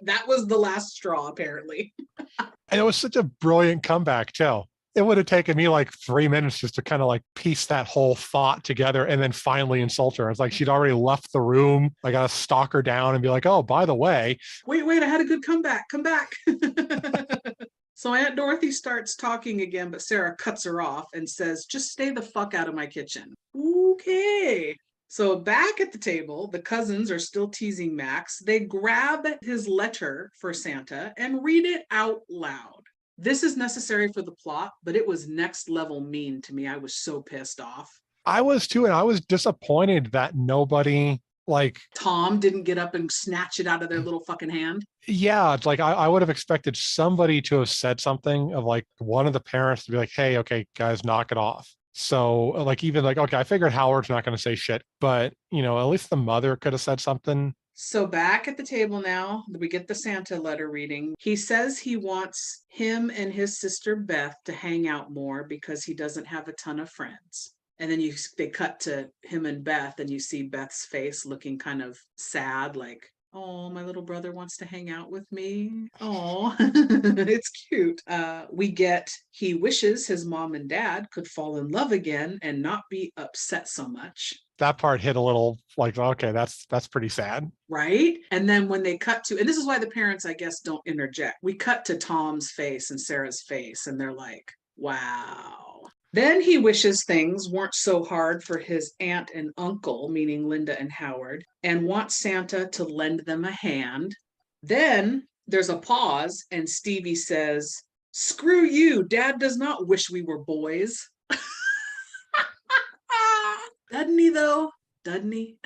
That was the last straw, apparently. And it was such a brilliant comeback, too. It would have taken me like 3 minutes just to kind of like piece that whole thought together and then finally insult her. It's like she'd already left the room. I got to stalk her down and be like, oh, by the way. Wait, I had a good comeback. Come back. So Aunt Dorothy starts talking again, but Sarah cuts her off and says, just stay the fuck out of my kitchen. Okay. So back at the table, the cousins are still teasing Max. They grab his letter for Santa and read it out loud. This is necessary for the plot, but it was next level mean to me. I was so pissed off. I was too, and I was disappointed that nobody, like Tom didn't get up and snatch it out of their little fucking hand. Yeah, it's like I would have expected somebody to have said something of like one of the parents to be like, hey, okay, guys, knock it off. So like even like, okay, I figured Howard's not going to say shit, but you know, at least the mother could have said something. So back at the table now, we get the Santa letter reading. He says he wants him and his sister Beth to hang out more because he doesn't have a ton of friends. And then they cut to him and Beth, and you see Beth's face looking kind of sad, like, oh, my little brother wants to hang out with me. Oh, it's cute. We get, he wishes his mom and dad could fall in love again and not be upset so much. That part hit a little like, okay, that's pretty sad. Right? And then when they cut to, and this is why the parents, I guess, don't interject. We cut to Tom's face and Sarah's face, and they're like, wow. Then he wishes things weren't so hard for his aunt and uncle, meaning Linda and Howard, and wants Santa to lend them a hand. Then there's a pause, and Stevie says, screw you, Dad does not wish we were boys. Doesn't he, though? Doesn't he?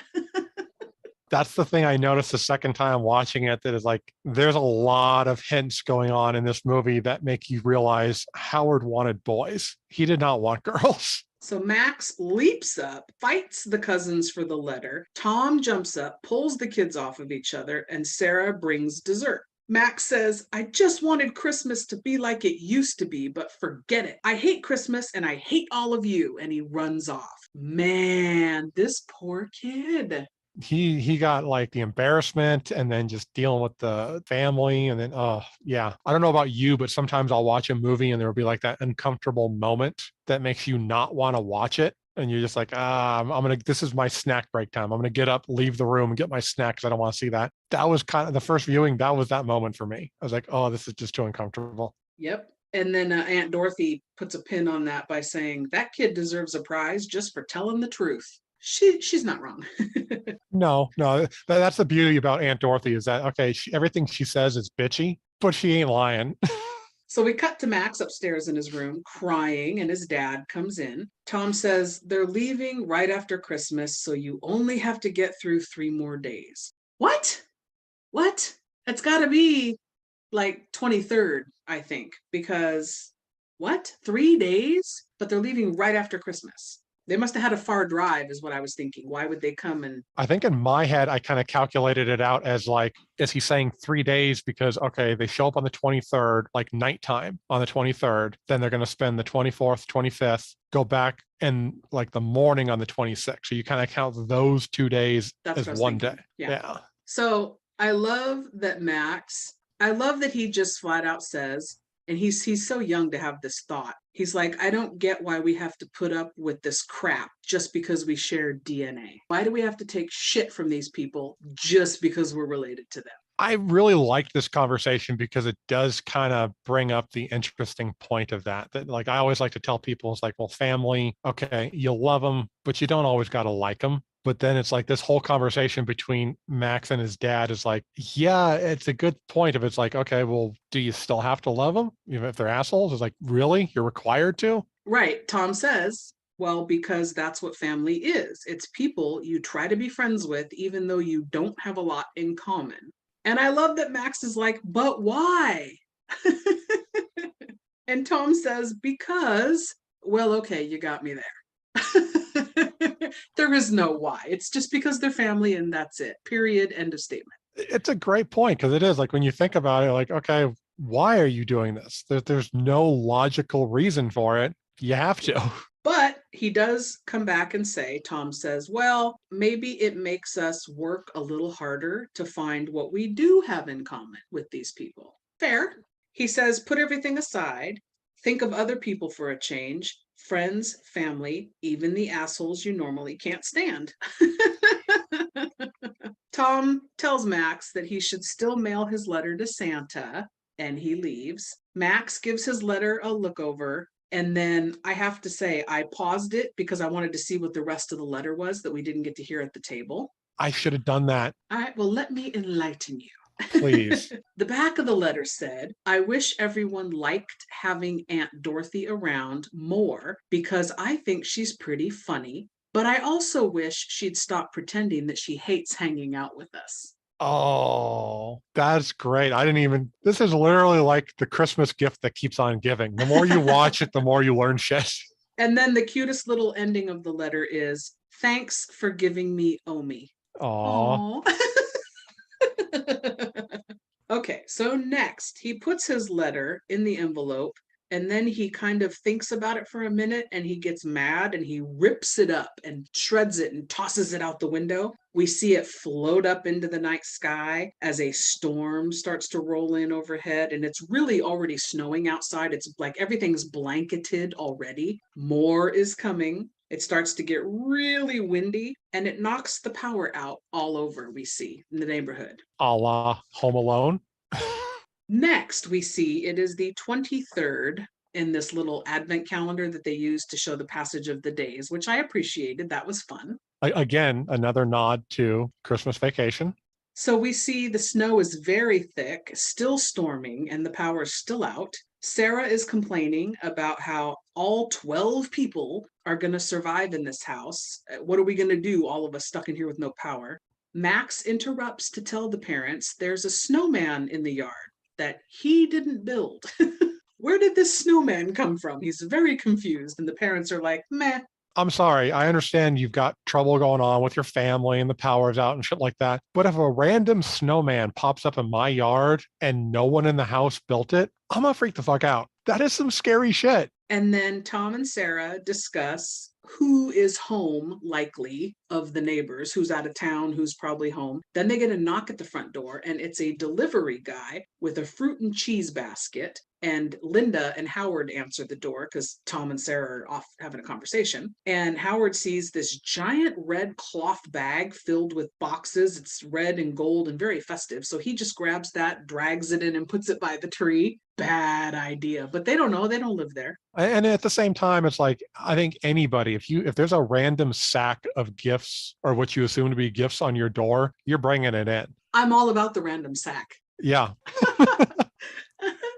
That's the thing I noticed the second time watching it, that is like, there's a lot of hints going on in this movie that make you realize Howard wanted boys. He did not want girls. So Max leaps up, fights the cousins for the letter. Tom jumps up, pulls the kids off of each other, and Sarah brings dessert. Max says, I just wanted Christmas to be like it used to be, but forget it. I hate Christmas and I hate all of you. And he runs off. Man, this poor kid. He got like the embarrassment and then just dealing with the family. And then, oh yeah, I don't know about you, but sometimes I'll watch a movie and there'll be like that uncomfortable moment that makes you not want to watch it. And you're just like, this is my snack break time. I'm going to get up, leave the room and get my snack because I don't want to see that. That was kind of the first viewing. That was that moment for me. I was like, oh, this is just too uncomfortable. Yep. And then Aunt Dorothy puts a pin on that by saying that kid deserves a prize just for telling the truth. She's not wrong. No, that's the beauty about Aunt Dorothy is that, okay, everything she says is bitchy, but she ain't lying. So we cut to Max upstairs in his room crying, and his dad comes in. Tom says they're leaving right after Christmas, so you only have to get through 3 more days. What? That's got to be like 23rd, I think, because what? 3 days? But they're leaving right after Christmas. They must have had a far drive is what I was thinking. Why would they come and... I think in my head, I kind of calculated it out as like, is he saying 3 days? Because, okay, they show up on the 23rd, like nighttime on the 23rd. Then they're going to spend the 24th, 25th, go back and like the morning on the 26th. So you kind of count those 2 days as one day. Yeah. So I love that he just flat out says, And he's so young to have this thought. He's like, I don't get why we have to put up with this crap just because we share DNA. Why do we have to take shit from these people just because we're related to them? I really like this conversation because it does kind of bring up the interesting point of that like I always like to tell people, it's like, well, family, okay, you love them, but you don't always got to like them. But then it's like this whole conversation between Max and his dad is like, yeah, it's a good point. If it's like, okay, well, do you still have to love them even if they're assholes? It's like, really? You're required to? Right. Tom says, well, because that's what family is. It's people you try to be friends with, even though you don't have a lot in common. And I love that Max is like, but why? And Tom says, because, well, okay, you got me there. There is no why. It's just because they're family and that's it. Period. End of statement. It's a great point because it is like when you think about it, like, okay, why are you doing this? There's no logical reason for it. You have to. But he does come back and say, Tom says, well, maybe it makes us work a little harder to find what we do have in common with these people. Fair. He says, put everything aside. Think of other people for a change. Friends, family, even the assholes you normally can't stand. Tom tells Max that he should still mail his letter to Santa, and he leaves. Max gives his letter a look over, and then I have to say, I paused it because I wanted to see what the rest of the letter was that we didn't get to hear at the table. I should have done that. All right, well, let me enlighten you. Please. The back of the letter said, I wish everyone liked having Aunt Dorothy around more because I think she's pretty funny, but I also wish she'd stop pretending that she hates hanging out with us. Oh, that's great. This is literally like the Christmas gift that keeps on giving. The more you watch it, the more you learn shit. And then the cutest little ending of the letter is, thanks for giving me Omi. Aww. Okay, so next he puts his letter in the envelope and then he kind of thinks about it for a minute and he gets mad and he rips it up and shreds it and tosses it out the window. We see it float up into the night sky as a storm starts to roll in overhead, and it's really already snowing outside. It's like everything's blanketed already. More is coming. It starts to get really windy and it knocks the power out all over, we see in the neighborhood. A la Home Alone. Next, we see it is the 23rd in this little advent calendar that they use to show the passage of the days, which I appreciated. That was fun. Again, another nod to Christmas Vacation. So we see the snow is very thick, still storming, and the power is still out. Sarah is complaining about how all 12 people are going to survive in this house. What are we going to do, all of us stuck in here with no power? Max interrupts to tell the parents there's a snowman in the yard that he didn't build. Where did this snowman come from? He's very confused, and the parents are like, meh. I'm sorry. I understand you've got trouble going on with your family and the power's out and shit like that. But if a random snowman pops up in my yard and no one in the house built it, I'm gonna freak the fuck out. That is some scary shit. And then Tom and Sarah discuss who is home likely of the neighbors, who's out of town, who's probably home. Then they get a knock at the front door, and it's a delivery guy with a fruit and cheese basket. And Linda and Howard answer the door because Tom and Sarah are off having a conversation. And Howard sees this giant red cloth bag filled with boxes. It's red and gold and very festive. So he just grabs that, drags it in, and puts it by the tree. Bad idea, but they don't know. They don't live there. And at the same time, it's like, I think anybody, if there's a random sack of gifts or what you assume to be gifts on your door, you're bringing it in. I'm all about the random sack. Yeah. That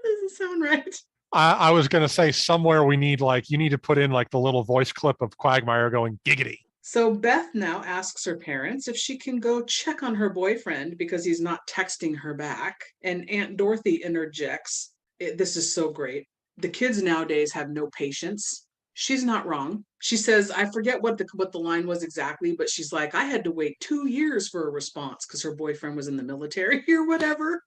doesn't sound right. I was going to say somewhere you need to put in like the little voice clip of Quagmire going giggity. So Beth now asks her parents if she can go check on her boyfriend because he's not texting her back. And Aunt Dorothy interjects. This is so great. The kids nowadays have no patience. She's not wrong. She says, I forget what the line was exactly, but she's like, I had to wait 2 years for a response because her boyfriend was in the military or whatever.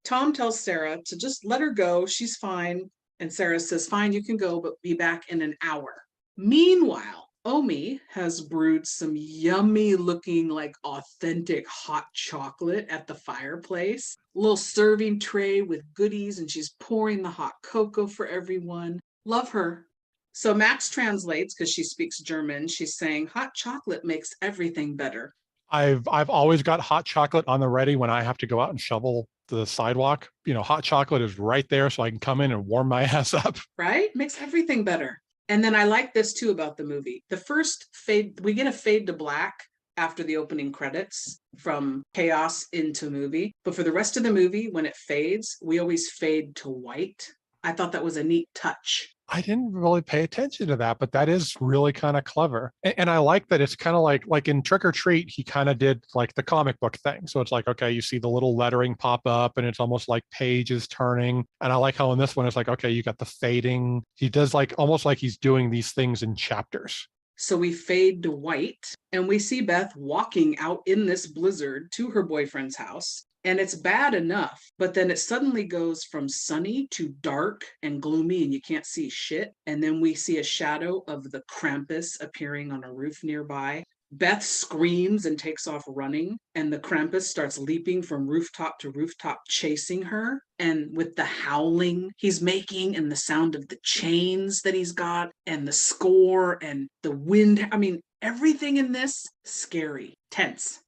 Tom tells Sarah to just let her go. She's fine. And Sarah says, fine, you can go, but be back in an hour. Meanwhile, Omi has brewed some yummy looking, like authentic hot chocolate at the fireplace. Little serving tray with goodies, and she's pouring the hot cocoa for everyone. Love her. So Max translates because she speaks German. She's saying, hot chocolate makes everything better. I've always got hot chocolate on the ready when I have to go out and shovel the sidewalk. Hot chocolate is right there so I can come in and warm my ass up. Right? Makes everything better. And then I like this too about the movie. The first fade, we get a fade to black after the opening credits from chaos into movie. But for the rest of the movie, when it fades, we always fade to white. I thought that was a neat touch. I didn't really pay attention to that, but that is really kind of clever. And I like that it's kind of like in Trick or Treat, he kind of did like the comic book thing. So it's like, okay, you see the little lettering pop up and it's almost like pages turning. And I like how in this one, it's like, okay, you got the fading. He does like almost like he's doing these things in chapters. So we fade to white and we see Beth walking out in this blizzard to her boyfriend's house. And it's bad enough, but then it suddenly goes from sunny to dark and gloomy and you can't see shit. And then we see a shadow of the Krampus appearing on a roof nearby. Beth screams and takes off running, and the Krampus starts leaping from rooftop to rooftop, chasing her. And with the howling he's making and the sound of the chains that he's got and the score and the wind, I mean, everything in this, scary, tense.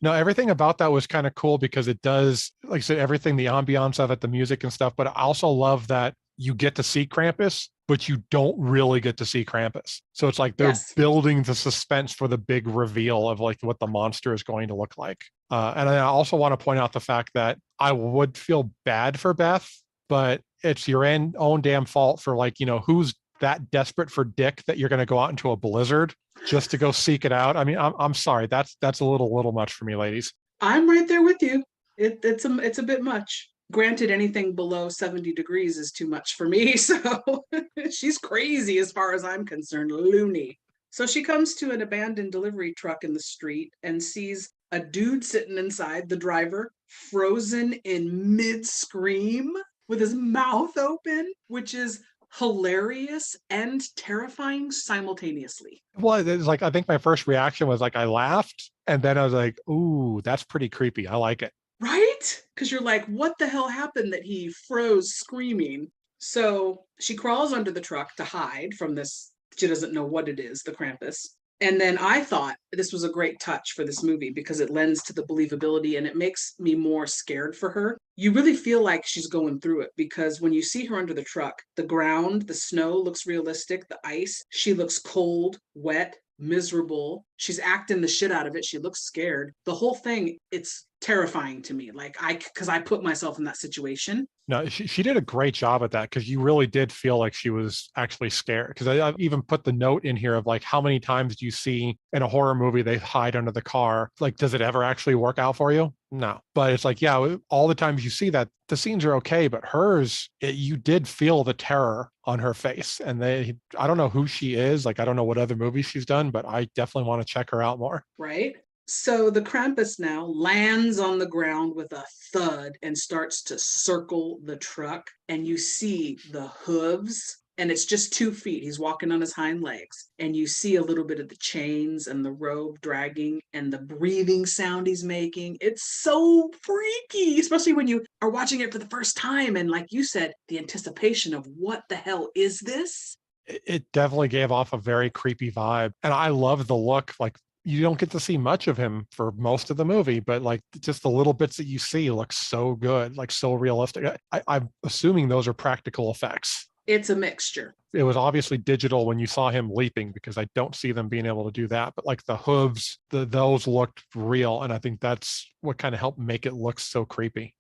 No, everything about that was kind of cool because it does, like I said, everything, the ambiance of it, the music and stuff. But I also love that you get to see Krampus, but you don't really get to see Krampus. So it's like they're building the suspense for the big reveal of like what the monster is going to look like. And I also want to point out the fact that I would feel bad for Beth, but it's your own damn fault for like, who's that desperate for dick that you're going to go out into a blizzard just to go seek it out. I mean, I'm sorry. That's a little much for me, ladies. I'm right there with you. It's a bit much. Granted, anything below 70 degrees is too much for me. So she's crazy as far as I'm concerned, loony. So she comes to an abandoned delivery truck in the street and sees a dude sitting inside, the driver, frozen in mid-scream with his mouth open, which is hilarious and terrifying simultaneously. Well, it's like, I think my first reaction was like, I laughed. And then I was like, ooh, that's pretty creepy. I like it. Right? Because you're like, what the hell happened that he froze screaming? So she crawls under the truck to hide from this. She doesn't know what it is, the Krampus. And then I thought this was a great touch for this movie because it lends to the believability and it makes me more scared for her. You really feel like she's going through it because when you see her under the truck, the ground, the snow looks realistic, the ice, she looks cold, wet, miserable. She's acting the shit out of it. She looks scared. The whole thing, it's terrifying to me. Like because I put myself in that situation. No, she did a great job at that because you really did feel like she was actually scared. Because I've even put the note in here of like how many times do you see in a horror movie they hide under the car? Like, does it ever actually work out for you? No. But it's like, yeah, all the times you see that, the scenes are okay, but hers, you did feel the terror on her face. And I don't know who she is. Like, I don't know what other movies she's done, but I definitely want to check her out more. Right? So the Krampus now lands on the ground with a thud and starts to circle the truck. And you see the hooves, and it's just 2 feet. He's walking on his hind legs. And you see a little bit of the chains and the robe dragging and the breathing sound he's making. It's so freaky, especially when you are watching it for the first time. And like you said, the anticipation of what the hell is this? It definitely gave off a very creepy vibe. And I love the look. Like, you don't get to see much of him for most of the movie, but like just the little bits that you see look so good, like so realistic. I'm assuming those are practical effects. It's a mixture. It was obviously digital when you saw him leaping because I don't see them being able to do that. But like the hooves, those looked real. And I think that's what kind of helped make it look so creepy.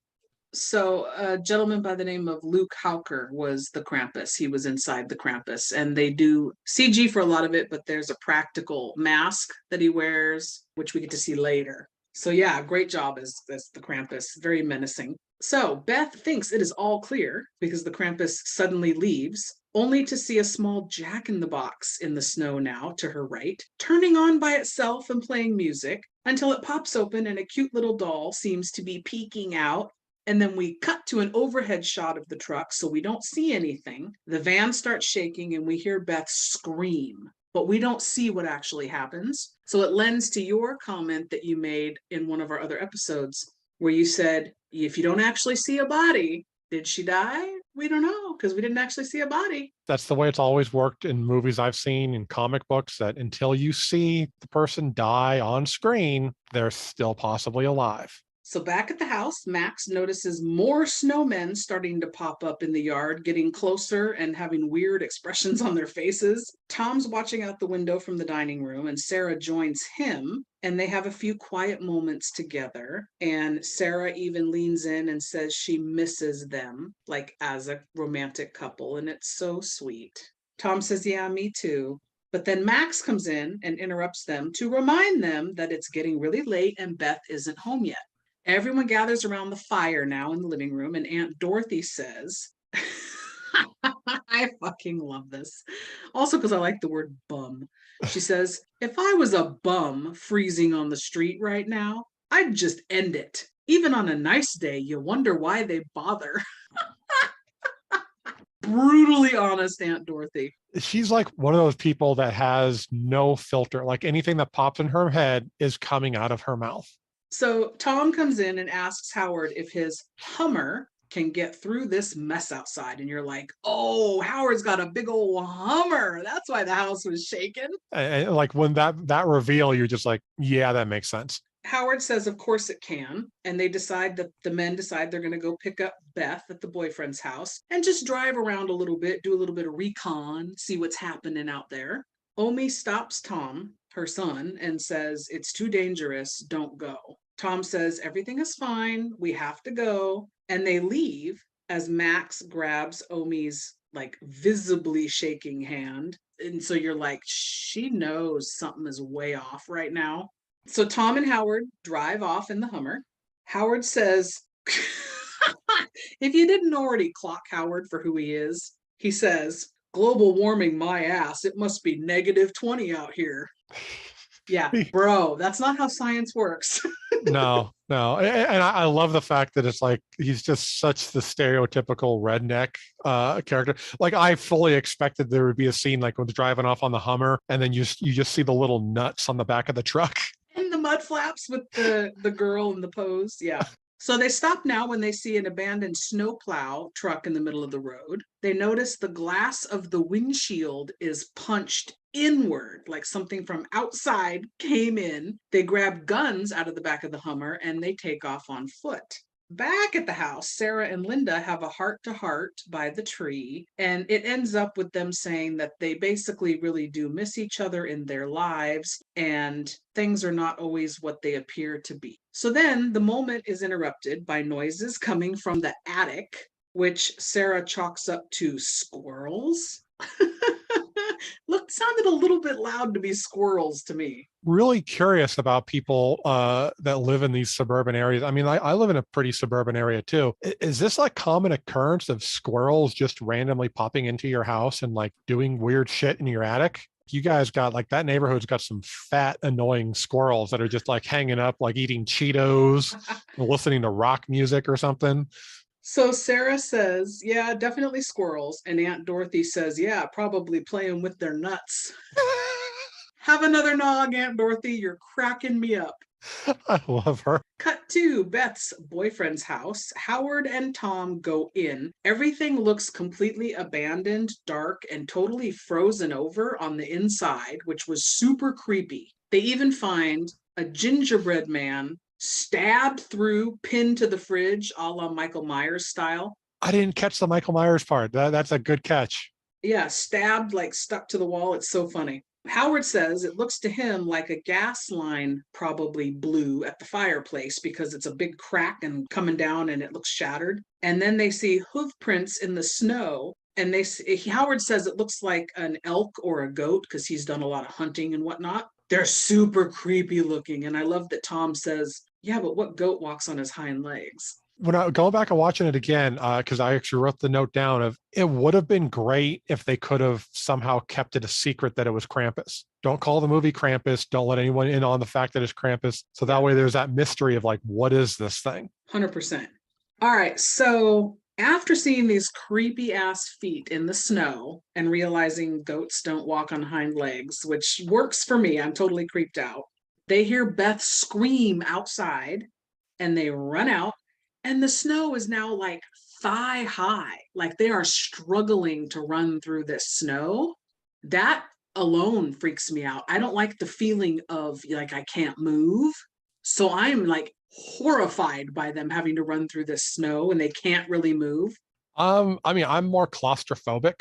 So a gentleman by the name of Luke Hauker was the Krampus. He was inside the Krampus, and they do CG for a lot of it, but there's a practical mask that he wears, which we get to see later. So yeah, great job as the Krampus, very menacing. So Beth thinks it is all clear because the Krampus suddenly leaves, only to see a small jack-in-the-box in the snow now to her right, turning on by itself and playing music until it pops open and a cute little doll seems to be peeking out. And then we cut to an overhead shot of the truck so we don't see anything. The van starts shaking and we hear Beth scream. but we don't see what actually happens. So it lends to your comment that you made in one of our other episodes where you said, if you don't actually see a body, did she die? We don't know because we didn't actually see a body. That's the way it's always worked in movies I've seen, in comic books, that until you see the person die on screen, they're still possibly alive. So back at the house, Max notices more snowmen starting to pop up in the yard, getting closer and having weird expressions on their faces. Tom's watching out the window from the dining room, and Sarah joins him, and they have a few quiet moments together. And Sarah even leans in and says she misses them, like as a romantic couple, and it's so sweet. Tom says, yeah, me too. But then Max comes in and interrupts them to remind them that it's getting really late and Beth isn't home yet. Everyone gathers around the fire now in the living room, and Aunt Dorothy says, I fucking love this. Also, because I like the word bum. She says, if I was a bum freezing on the street right now, I'd just end it. Even on a nice day, you wonder why they bother. Brutally honest Aunt Dorothy. She's like one of those people that has no filter. Like anything that pops in her head is coming out of her mouth. So Tom comes in and asks Howard if his Hummer can get through this mess outside. And you're like, oh, Howard's got a big old Hummer. That's why the house was shaking. And like when that reveal, you're just like, yeah, that makes sense. Howard says, of course it can. And they decide that the men decide they're going to go pick up Beth at the boyfriend's house and just drive around a little bit, do a little bit of recon, see what's happening out there. Omi stops Tom, her son, and says, it's too dangerous. Don't go. Tom says, everything is fine. We have to go. And they leave as Max grabs Omi's like visibly shaking hand. And so you're like, she knows something is way off right now. So Tom and Howard drive off in the Hummer. Howard says, if you didn't already clock Howard for who he is, he says, global warming my ass. It must be -20 out here. Yeah, bro, that's not how science works. No. And I love the fact that it's like he's just such the stereotypical redneck character. Like I fully expected there would be a scene like when they're driving off on the Hummer and then you just see the little nuts on the back of the truck. And the mud flaps with the girl in the pose. Yeah. So they stop now when they see an abandoned snowplow truck in the middle of the road. They notice the glass of the windshield is punched inward, like something from outside came in. They grab guns out of the back of the Hummer and they take off on foot. Back at the house, Sarah and Linda have a heart-to-heart by the tree, and it ends up with them saying that they basically really do miss each other in their lives, and things are not always what they appear to be. So then the moment is interrupted by noises coming from the attic, which Sarah chalks up to squirrels. Sounded a little bit loud to be squirrels to me. Really curious about people that live in these suburban areas. I mean, I live in a pretty suburban area too. Is this like common occurrence of squirrels just randomly popping into your house and like doing weird shit in your attic? You guys got like that neighborhood's got some fat, annoying squirrels that are just like hanging up, like eating Cheetos, listening to rock music or something. So Sarah says, yeah, definitely squirrels. And Aunt Dorothy says, yeah, probably playing with their nuts. Have another nog, Aunt Dorothy. You're cracking me up. I love her. Cut to Beth's boyfriend's house. Howard and Tom go in. Everything looks completely abandoned, dark, and totally frozen over on the inside, which was super creepy. They even find a gingerbread man stabbed through, pinned to the fridge, a la Michael Myers style. I didn't catch the Michael Myers part. That's a good catch. Yeah, stabbed, like stuck to the wall. It's so funny. Howard says it looks to him like a gas line probably blew at the fireplace because it's a big crack and coming down and it looks shattered. And then they see hoof prints in the snow. And Howard says it looks like an elk or a goat because he's done a lot of hunting and whatnot. They're super creepy looking. And I love that Tom says, yeah, but what goat walks on his hind legs? When I go back and watching it again, because I actually wrote the note down of it would have been great if they could have somehow kept it a secret that it was Krampus. Don't call the movie Krampus. Don't let anyone in on the fact that it's Krampus. So that way there's that mystery of like, what is this thing? 100%. All right. So After seeing these creepy ass feet in the snow and realizing goats don't walk on hind legs, which works for me, I'm totally creeped out. They hear Beth scream outside and they run out, and the snow is now like thigh high. Like they are struggling to run through this snow. That alone freaks me out. I don't like the feeling of like I can't move. So I'm like horrified by them having to run through this snow and they can't really move. I mean, I'm more claustrophobic.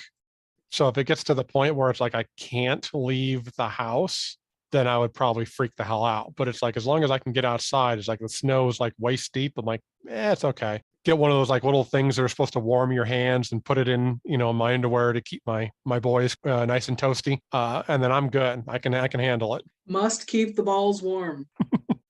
So if it gets to the point where it's like I can't leave the house, then I would probably freak the hell out. But it's like as long as I can get outside, it's like the snow's like waist deep. I'm like, it's okay. Get one of those like little things that are supposed to warm your hands and put it in, my underwear to keep my boys nice and toasty. And then I'm good. I can handle it. Must keep the balls warm.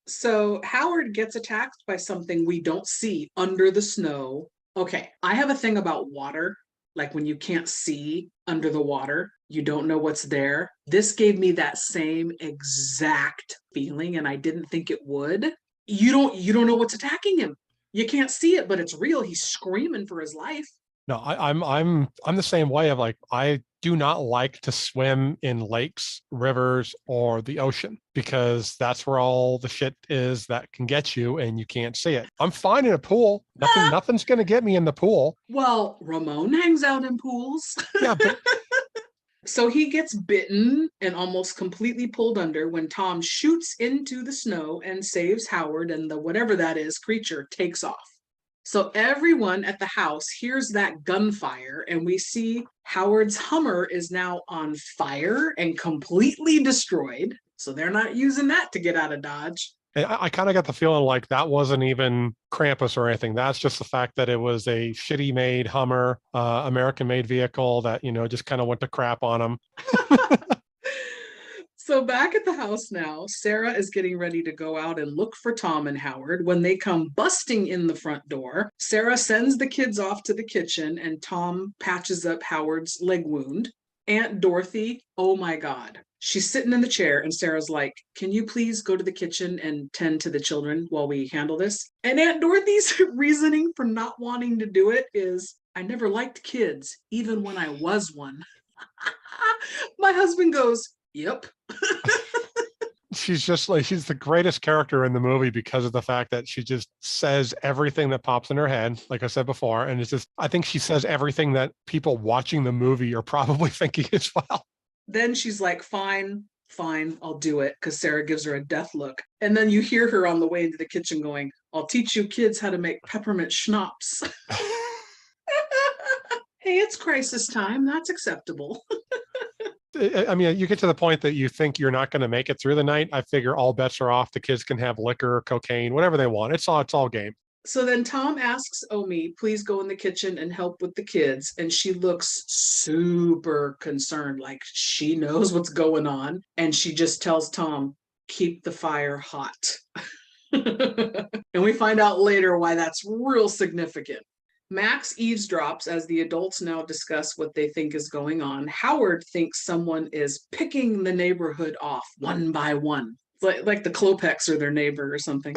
So Howard gets attacked by something we don't see under the snow. Okay, I have a thing about water. Like when you can't see under the water, you don't know what's there. This gave me that same exact feeling, and I didn't think it would. You don't know what's attacking him. You can't see it, but it's real. He's screaming for his life. No, I'm the same way of like I do not like to swim in lakes, rivers, or the ocean because that's where all the shit is that can get you and you can't see it. I'm fine in a pool. Nothing's gonna get me in the pool. Well, Ramon hangs out in pools. Yeah, but so he gets bitten and almost completely pulled under when Tom shoots into the snow and saves Howard, and the whatever that is creature takes off. So everyone at the house hears that gunfire, and we see Howard's Hummer is now on fire and completely destroyed. So they're not using that to get out of Dodge. I kind of got the feeling like that wasn't even Krampus or anything. That's just the fact that it was a shitty made Hummer, American made vehicle that, just kind of went to crap on them. So back at the house now, Sarah is getting ready to go out and look for Tom and Howard. When they come busting in the front door, Sarah sends the kids off to the kitchen and Tom patches up Howard's leg wound. Aunt Dorothy, oh my God. She's sitting in the chair and Sarah's like, can you please go to the kitchen and tend to the children while we handle this? And Aunt Dorothy's reasoning for not wanting to do it is, I never liked kids, even when I was one. My husband goes, yep. She's just like, she's the greatest character in the movie because of the fact that she just says everything that pops in her head, like I said before. And it's just, I think she says everything that people watching the movie are probably thinking as well. Then she's like, fine, I'll do it, because Sarah gives her a death look. And then you hear her on the way into the kitchen going, I'll teach you kids how to make peppermint schnapps. Hey, it's crisis time. That's acceptable. I mean, you get to the point that you think you're not going to make it through the night. I figure all bets are off. The kids can have liquor, cocaine, whatever they want. It's all game. So then Tom asks Omi, please go in the kitchen and help with the kids. And she looks super concerned, like she knows what's going on. And she just tells Tom, keep the fire hot. And we find out later why that's real significant. Max eavesdrops as the adults now discuss what they think is going on. Howard thinks someone is picking the neighborhood off one by one, like the Klopeks are their neighbor or something.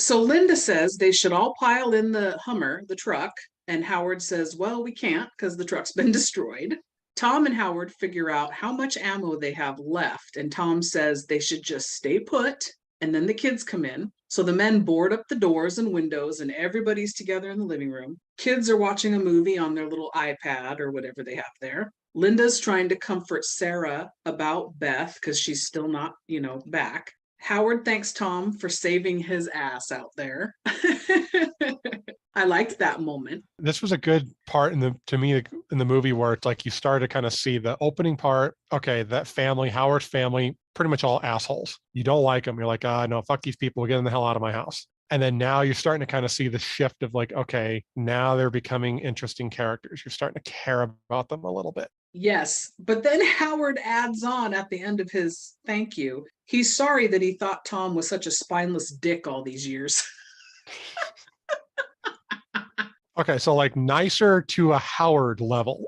So Linda says they should all pile in the Hummer, the truck, and Howard says, well, we can't because the truck's been destroyed. Tom and Howard figure out how much ammo they have left, and Tom says they should just stay put, and then the kids come in. So the men board up the doors and windows, and everybody's together in the living room. Kids are watching a movie on their little iPad or whatever they have there. Linda's trying to comfort Sarah about Beth because she's still not, back. Howard thanks Tom for saving his ass out there. I liked that moment. This was a good part in the movie where it's like you start to kind of see the opening part. Okay, that family, Howard's family, pretty much all assholes. You don't like them. You're like, no, fuck these people. Get the hell out of my house. And then now you're starting to kind of see the shift of like, okay, now they're becoming interesting characters. You're starting to care about them a little bit. Yes, but then Howard adds on at the end of his thank you, he's sorry that he thought Tom was such a spineless dick all these years. Okay, so like nicer to a Howard level.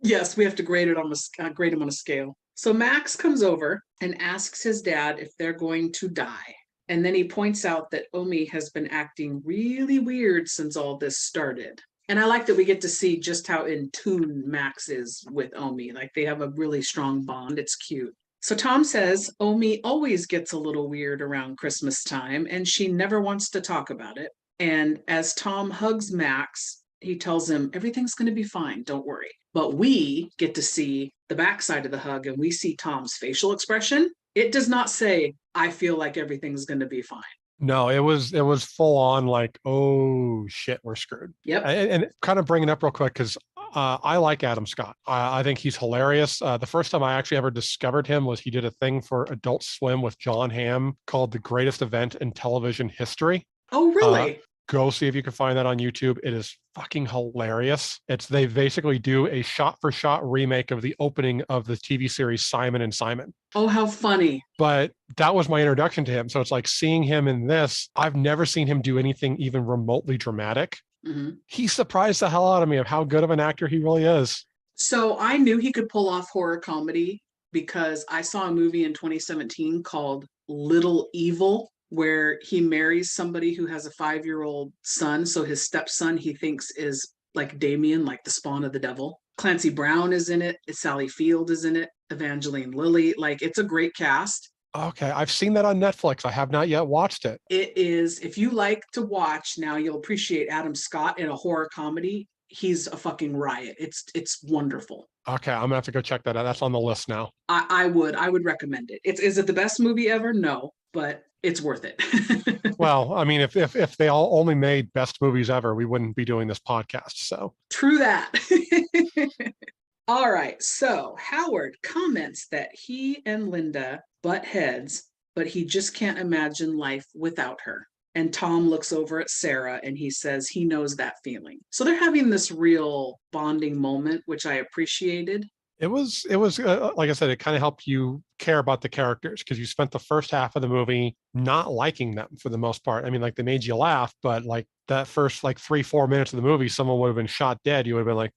Yes, we have to grade him on a scale. So Max comes over and asks his dad if they're going to die. And then he points out that Omi has been acting really weird since all this started. And I like that we get to see just how in tune Max is with Omi. Like they have a really strong bond. It's cute. So Tom says Omi always gets a little weird around Christmas time and she never wants to talk about it. And as Tom hugs Max, he tells him everything's going to be fine. Don't worry. But we get to see the backside of the hug and we see Tom's facial expression. It does not say, I feel like everything's going to be fine. No, it was full on like, oh shit, we're screwed. Yep. And kind of bring it up real quick because I like Adam Scott. I think he's hilarious. The first time I actually ever discovered him was he did a thing for Adult Swim with John Hamm called The Greatest Event in Television History. Oh, really? Go see if you can find that on YouTube. It is fucking hilarious. They basically do a shot-for-shot remake of the opening of the TV series Simon and Simon. Oh, how funny. But that was my introduction to him. So it's like seeing him in this, I've never seen him do anything even remotely dramatic. Mm-hmm. He surprised the hell out of me of how good of an actor he really is. So I knew he could pull off horror comedy because I saw a movie in 2017 called Little Evil, where he marries somebody who has a 5-year-old son. So his stepson, he thinks is like Damien, like the spawn of the devil. Clancy Brown is in it. Sally Field is in it. Evangeline Lilly. Like, it's a great cast. Okay, I've seen that on Netflix. I have not yet watched it. It is, if you like to watch, now you'll appreciate Adam Scott in a horror comedy. He's a fucking riot. It's wonderful. Okay, I'm gonna have to go check that out. That's on the list now. I would recommend it. Is it the best movie ever? No, but it's worth it. Well, I mean, if they all only made best movies ever, we wouldn't be doing this podcast. So true that. All right. So Howard comments that he and Linda butt heads, but he just can't imagine life without her. And Tom looks over at Sarah and he says he knows that feeling. So they're having this real bonding moment, which I appreciated. It was like I said, it kind of helped you care about the characters because you spent the first half of the movie not liking them for the most part. I mean, like they made you laugh, but like that first like 3-4 minutes of the movie, someone would have been shot dead. You would have been like,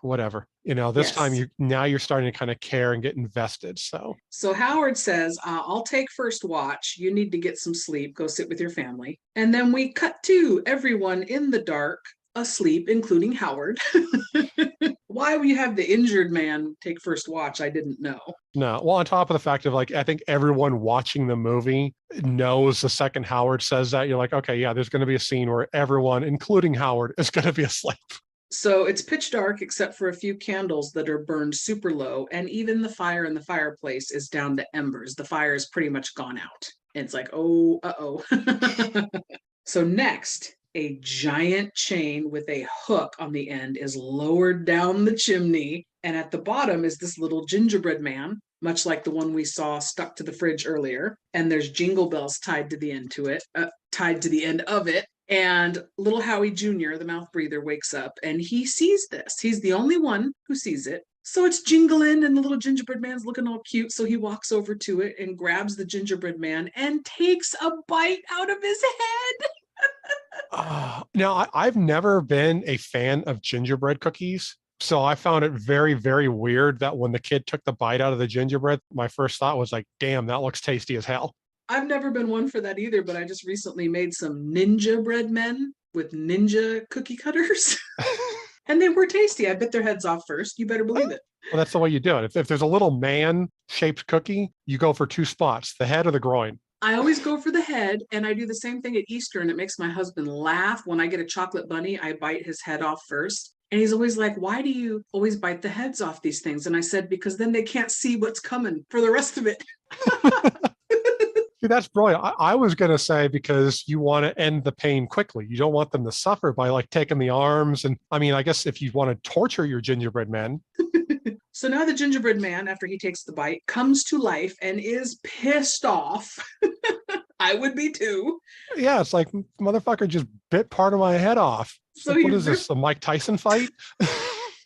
whatever. You know, this time you're starting to kind of care and get invested. So Howard says, I'll take first watch. You need to get some sleep. Go sit with your family. And then we cut to everyone in the dark, asleep, including Howard. Why we have the injured man take first watch, I didn't know. No, well, on top of the fact of like, I think everyone watching the movie knows the second Howard says that, you're like, okay, yeah, there's going to be a scene where everyone, including Howard, is going to be asleep. So it's pitch dark except for a few candles that are burned super low, and even the fire in the fireplace is down to embers. The fire is pretty much gone out. And it's like, oh, uh-oh. So next, a giant chain with a hook on the end is lowered down the chimney. And at the bottom is this little gingerbread man, much like the one we saw stuck to the fridge earlier. And there's jingle bells tied to the end of it. And little Howie Jr., the mouth breather, wakes up and he sees this. He's the only one who sees it. So it's jingling and the little gingerbread man's looking all cute. So he walks over to it and grabs the gingerbread man and takes a bite out of his head. Now, I've never been a fan of gingerbread cookies. So I found it very, very weird that when the kid took the bite out of the gingerbread, my first thought was like, damn, that looks tasty as hell. I've never been one for that either, but I just recently made some ninja bread men with ninja cookie cutters. And they were tasty. I bit their heads off first. You better believe it. Well, that's the way you do it. If there's a little man-shaped cookie, you go for 2 spots, the head or the groin. I always go for the head, and I do the same thing at Easter, and it makes my husband laugh. When I get a chocolate bunny, I bite his head off first. And he's always like, why do you always bite the heads off these things? And I said, because then they can't see what's coming for the rest of it. See, that's brilliant. I was going to say because you want to end the pain quickly. You don't want them to suffer by like taking the arms. And I mean, I guess if you want to torture your gingerbread men. So now the gingerbread man, after he takes the bite, comes to life and is pissed off. I would be too. Yeah, it's like, motherfucker just bit part of my head off. So like, what is this, a Mike Tyson fight?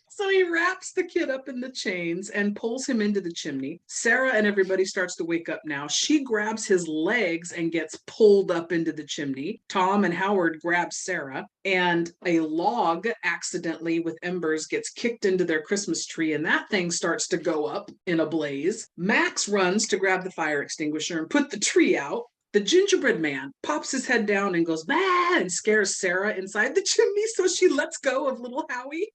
So he wraps the kid up in the chains and pulls him into the chimney. Sarah and everybody starts to wake up now. She grabs his legs and gets pulled up into the chimney. Tom and Howard grab Sarah, and a log accidentally with embers gets kicked into their Christmas tree, and that thing starts to go up in a blaze. Max runs to grab the fire extinguisher and put the tree out. The gingerbread man pops his head down and goes, bah, and scares Sarah inside the chimney. So she lets go of little Howie.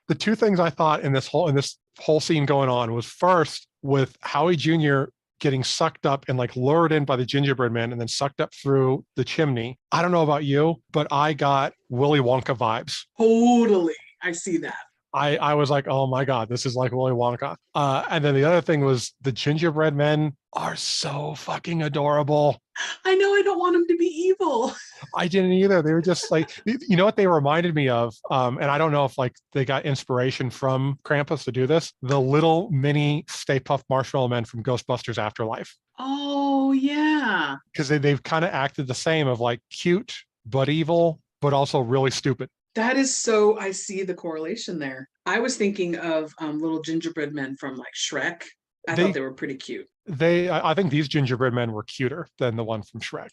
The two things I thought in this whole scene going on was, first, with Howie Jr. getting sucked up and like lured in by the gingerbread man and then sucked up through the chimney. I don't know about you, but I got Willy Wonka vibes. Totally. I see that. I was like, oh my God, this is like Willy Wonka. And then the other thing was the gingerbread men are so fucking adorable. I know, I don't want them to be evil. I didn't either. They were just like, you know what they reminded me of? And I don't know if like they got inspiration from Krampus to do this. The little mini Stay Puft Marshmallow Men from Ghostbusters Afterlife. Oh, yeah. Because they've kind of acted the same, of like cute, but evil, but also really stupid. That is so, I see the correlation there. I was thinking of little gingerbread men from like Shrek. I thought they were pretty cute. I think these gingerbread men were cuter than the one from Shrek.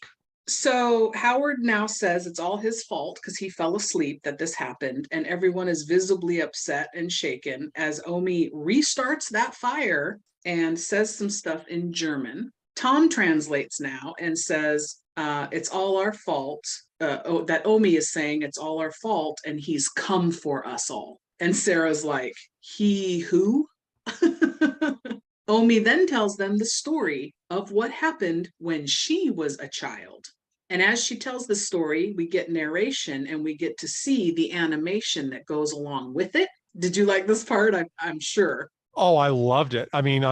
So Howard now says it's all his fault because he fell asleep that this happened, and everyone is visibly upset and shaken as Omi restarts that fire and says some stuff in German. Tom translates now and says, it's all our fault. That Omi is saying it's all our fault and he's come for us all. And Sarah's like, he who? Omi then tells them the story of what happened when she was a child. And as she tells the story, we get narration and we get to see the animation that goes along with it. Did you like this part? I'm sure. Oh, I loved it. I mean,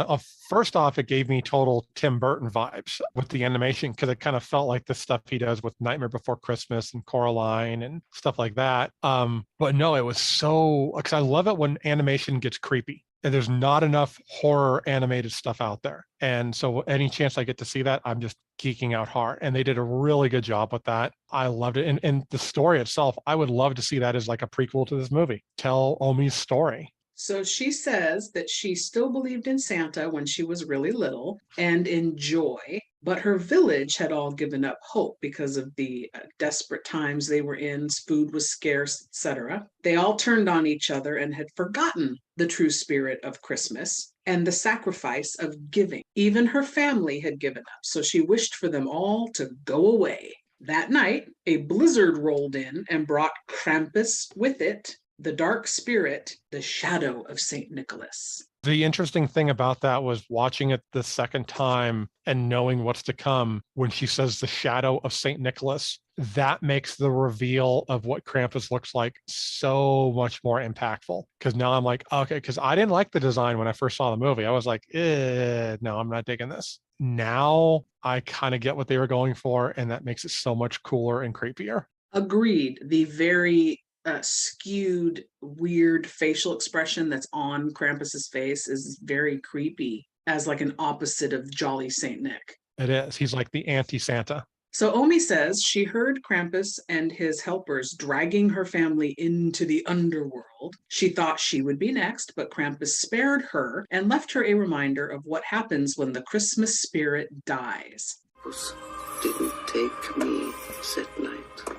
first off, it gave me total Tim Burton vibes with the animation, because it kind of felt like the stuff he does with Nightmare Before Christmas and Coraline and stuff like that. But no, it was so, because I love it when animation gets creepy. And there's not enough horror animated stuff out there. And so any chance I get to see that, I'm just geeking out hard. And they did a really good job with that. I loved it. And the story itself, I would love to see that as like a prequel to this movie. Tell Omi's story. So she says that she still believed in Santa when she was really little and in joy, but her village had all given up hope because of the desperate times they were in. Food was scarce, etc. They all turned on each other and had forgotten the true spirit of Christmas and the sacrifice of giving. Even her family had given up, so she wished for them all to go away. That night, a blizzard rolled in and brought Krampus with it, the dark spirit, the shadow of St. Nicholas. The interesting thing about that was watching it the second time and knowing what's to come. When she says the shadow of St. Nicholas, that makes the reveal of what Krampus looks like so much more impactful. Because now I'm like, okay, because I didn't like the design when I first saw the movie. I was like, no, I'm not digging this. Now I kind of get what they were going for, and that makes it so much cooler and creepier. Agreed. The very skewed, weird facial expression that's on Krampus's face is very creepy, as like an opposite of Jolly Saint Nick. It is. He's like the anti-Santa. So Omi says she heard Krampus and his helpers dragging her family into the underworld. She thought she would be next, but Krampus spared her and left her a reminder of what happens when the Christmas spirit dies. Krampus didn't take me that night.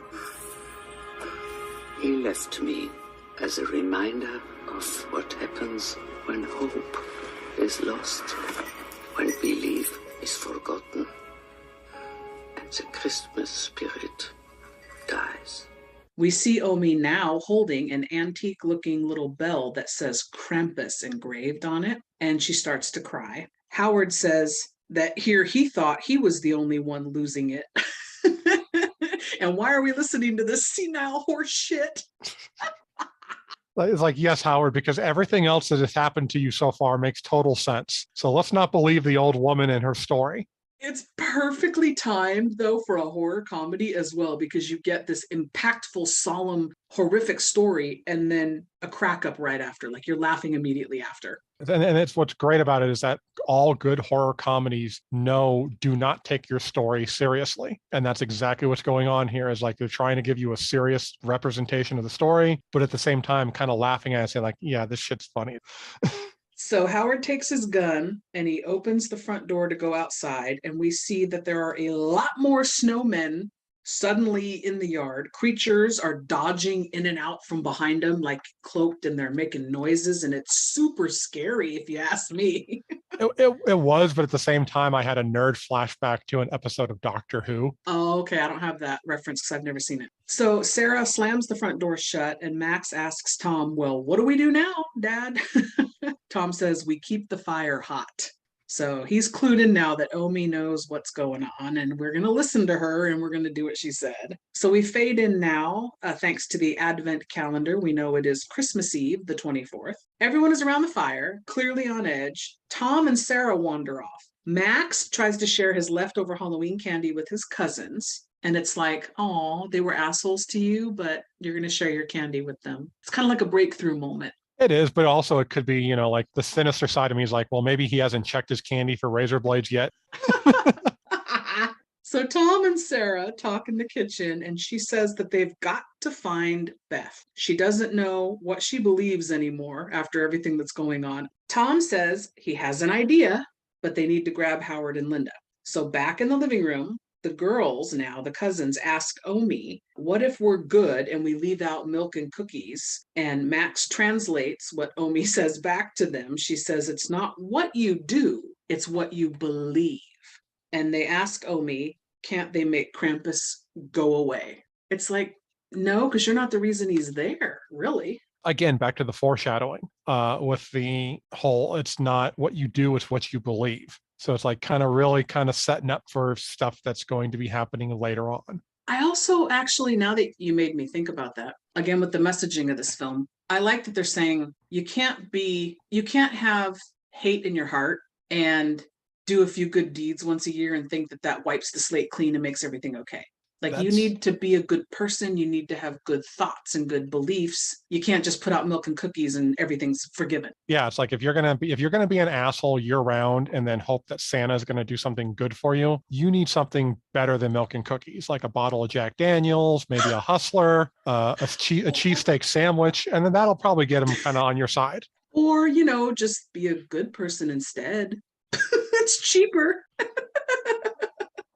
He left me as a reminder of what happens when hope is lost, when belief is forgotten, and the Christmas spirit dies. We see Omi now holding an antique-looking little bell that says Krampus engraved on it, and she starts to cry. Howard says that here he thought he was the only one losing it. And why are we listening to this senile horse shit? It's like, yes, Howard, because everything else that has happened to you so far makes total sense. So let's not believe the old woman and her story. It's perfectly timed, though, for a horror comedy as well, because you get this impactful, solemn, horrific story and then a crack up right after. Like you're laughing immediately after. And it's what's great about it is that all good horror comedies do not take your story seriously. And that's exactly what's going on here, is like they're trying to give you a serious representation of the story, but at the same time kind of laughing at it and saying like, yeah, this shit's funny. So Howard takes his gun and he opens the front door to go outside, and we see that there are a lot more snowmen Suddenly in the yard, creatures are dodging in and out from behind them, like cloaked, and they're making noises. And it's super scary, if you ask me. It was, but at the same time, I had a nerd flashback to an episode of Doctor Who. Oh, okay. I don't have that reference because I've never seen it. So Sarah slams the front door shut, and Max asks Tom, well, what do we do now, Dad? Tom says, we keep the fire hot. So he's clued in now that Omi knows what's going on, and we're going to listen to her and we're going to do what she said. So we fade in now, thanks to the Advent calendar. We know it is Christmas Eve, the 24th. Everyone is around the fire, clearly on edge. Tom and Sarah wander off. Max tries to share his leftover Halloween candy with his cousins. And it's like, oh, they were assholes to you, but you're going to share your candy with them. It's kind of like a breakthrough moment. It is, but also it could be, like the sinister side of me is like, well, maybe he hasn't checked his candy for razor blades yet. So Tom and Sarah talk in the kitchen, and she says that they've got to find Beth. She doesn't know what she believes anymore after everything that's going on. Tom says he has an idea, but they need to grab Howard and Linda. So back in the living room, the girls now, the cousins, ask Omi, what if we're good and we leave out milk and cookies? And Max translates what Omi says back to them. She says, it's not what you do, it's what you believe. And they ask Omi, can't they make Krampus go away? It's like, no, because you're not the reason he's there, really. Again, back to the foreshadowing with the whole, it's not what you do, it's what you believe. So it's like kind of setting up for stuff that's going to be happening later on. I also actually, now that you made me think about that, again, with the messaging of this film, I like that they're saying you can't have hate in your heart and do a few good deeds once a year and think that that wipes the slate clean and makes everything okay. Like, you need to be a good person. You need to have good thoughts and good beliefs. You can't just put out milk and cookies and everything's forgiven. Yeah, it's like if you're gonna be an asshole year round and then hope that Santa's gonna do something good for you, you need something better than milk and cookies, like a bottle of Jack Daniels, maybe a Hustler, a cheesesteak sandwich, and then that'll probably get them kind of on your side. Or just be a good person instead. It's cheaper.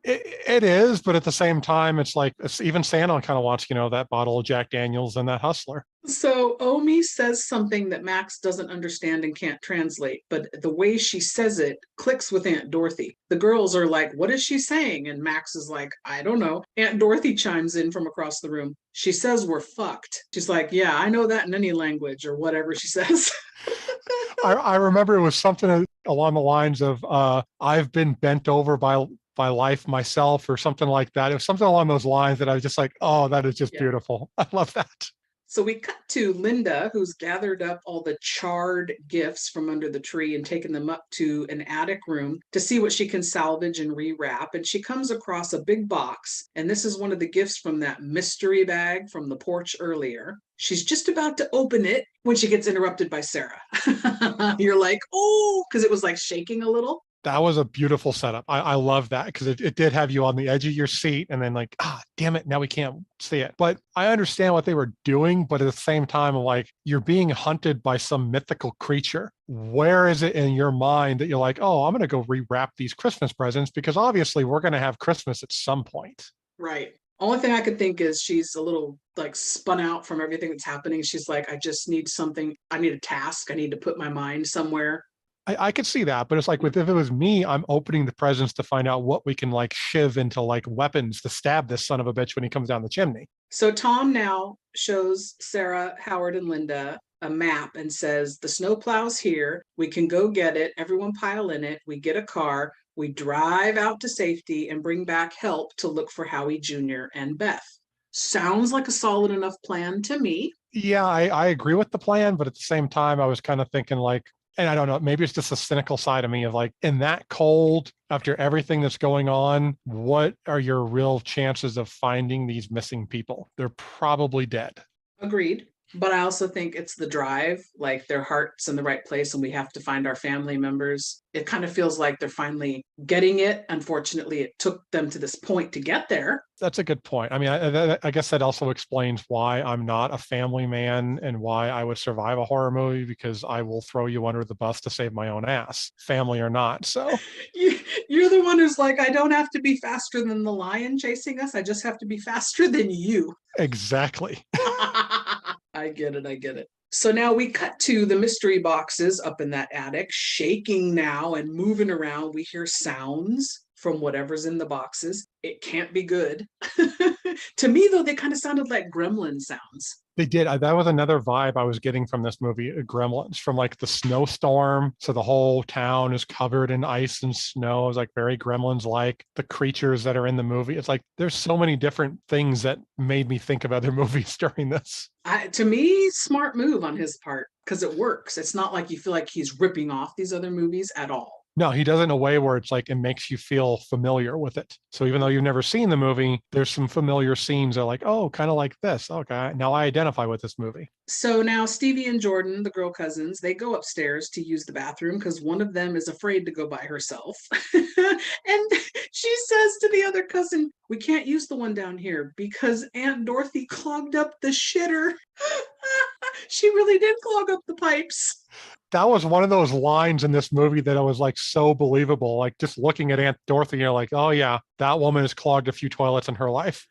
It is, but at the same time, it's like even Santa kind of wants, that bottle of Jack Daniels and that Hustler. So Omi says something that Max doesn't understand and can't translate, but the way she says it clicks with Aunt Dorothy. The girls are like, what is she saying? And Max is like, I don't know. Aunt Dorothy chimes in from across the room. She says we're fucked. She's like, yeah, I know that in any language, or whatever she says. I remember it was something along the lines of, I've been bent over by life myself, or something like that. It was something along those lines that I was just like, oh, that is just beautiful. I love that. So we cut to Linda, who's gathered up all the charred gifts from under the tree and taken them up to an attic room to see what she can salvage and rewrap. And she comes across a big box. And this is one of the gifts from that mystery bag from the porch earlier. She's just about to open it when she gets interrupted by Sarah. You're like, oh, because it was like shaking a little. That was a beautiful setup. I love that, because it did have you on the edge of your seat, and then like, damn it, now we can't see it. But I understand what they were doing, but at the same time, like, you're being hunted by some mythical creature. Where is it in your mind that you're like, oh, I'm going to go rewrap these Christmas presents, because obviously we're going to have Christmas at some point. Right. Only thing I could think is she's a little like spun out from everything that's happening. She's like, I just need something. I need a task. I need to put my mind somewhere. I could see that, but it's like, if it was me, I'm opening the presents to find out what we can like shiv into like weapons to stab this son of a bitch when he comes down the chimney. So Tom now shows Sarah, Howard, and Linda a map and says, the snowplow's here. We can go get it. Everyone pile in it. We get a car. We drive out to safety and bring back help to look for Howie Jr. and Beth. Sounds like a solid enough plan to me. Yeah, I agree with the plan, but at the same time, I was kind of thinking like, and I don't know, maybe it's just a cynical side of me of like, in that cold, after everything that's going on, what are your real chances of finding these missing people? They're probably dead. Agreed. But I also think it's the drive, like their heart's in the right place and we have to find our family members. It kind of feels like they're finally getting it. Unfortunately, it took them to this point to get there. That's a good point. I mean, I guess that also explains why I'm not a family man and why I would survive a horror movie, because I will throw you under the bus to save my own ass, family or not. So You're the one who's like, I don't have to be faster than the lion chasing us. I just have to be faster than you. Exactly. I get it. I get it. So now we cut to the mystery boxes up in that attic, shaking now and moving around. We hear sounds from whatever's in the boxes. It can't be good. To me, though, they kind of sounded like gremlin sounds. They did. That was another vibe I was getting from this movie, Gremlins, from like the snowstorm. So the whole town is covered in ice and snow. It's like very Gremlins-like. The creatures that are in the movie. It's like there's so many different things that made me think of other movies during this. To me, smart move on his part because it works. It's not like you feel like he's ripping off these other movies at all. No, he does it in a way where it's like it makes you feel familiar with it. So even though you've never seen the movie, there's some familiar scenes that are like, oh, kind of like this. Okay, now I identify with this movie. So now Stevie and Jordan, the girl cousins, they go upstairs to use the bathroom because one of them is afraid to go by herself. And she says to the other cousin, we can't use the one down here because Aunt Dorothy clogged up the shitter. She really did clog up the pipes. That was one of those lines in this movie that I was like so believable. Like just looking at Aunt Dorothy, you're like, oh yeah, that woman has clogged a few toilets in her life.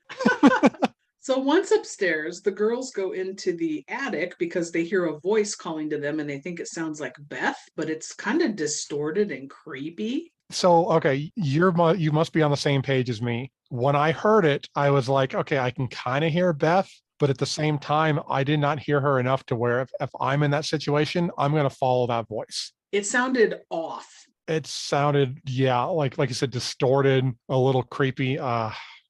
So once upstairs, the girls go into the attic because they hear a voice calling to them and they think it sounds like Beth, but it's kind of distorted and creepy. So, okay, you must be on the same page as me. When I heard it, I was like, okay, I can kind of hear Beth, but at the same time, I did not hear her enough to where if I'm in that situation, I'm going to follow that voice. It sounded off. It sounded, yeah, like you said, distorted, a little creepy.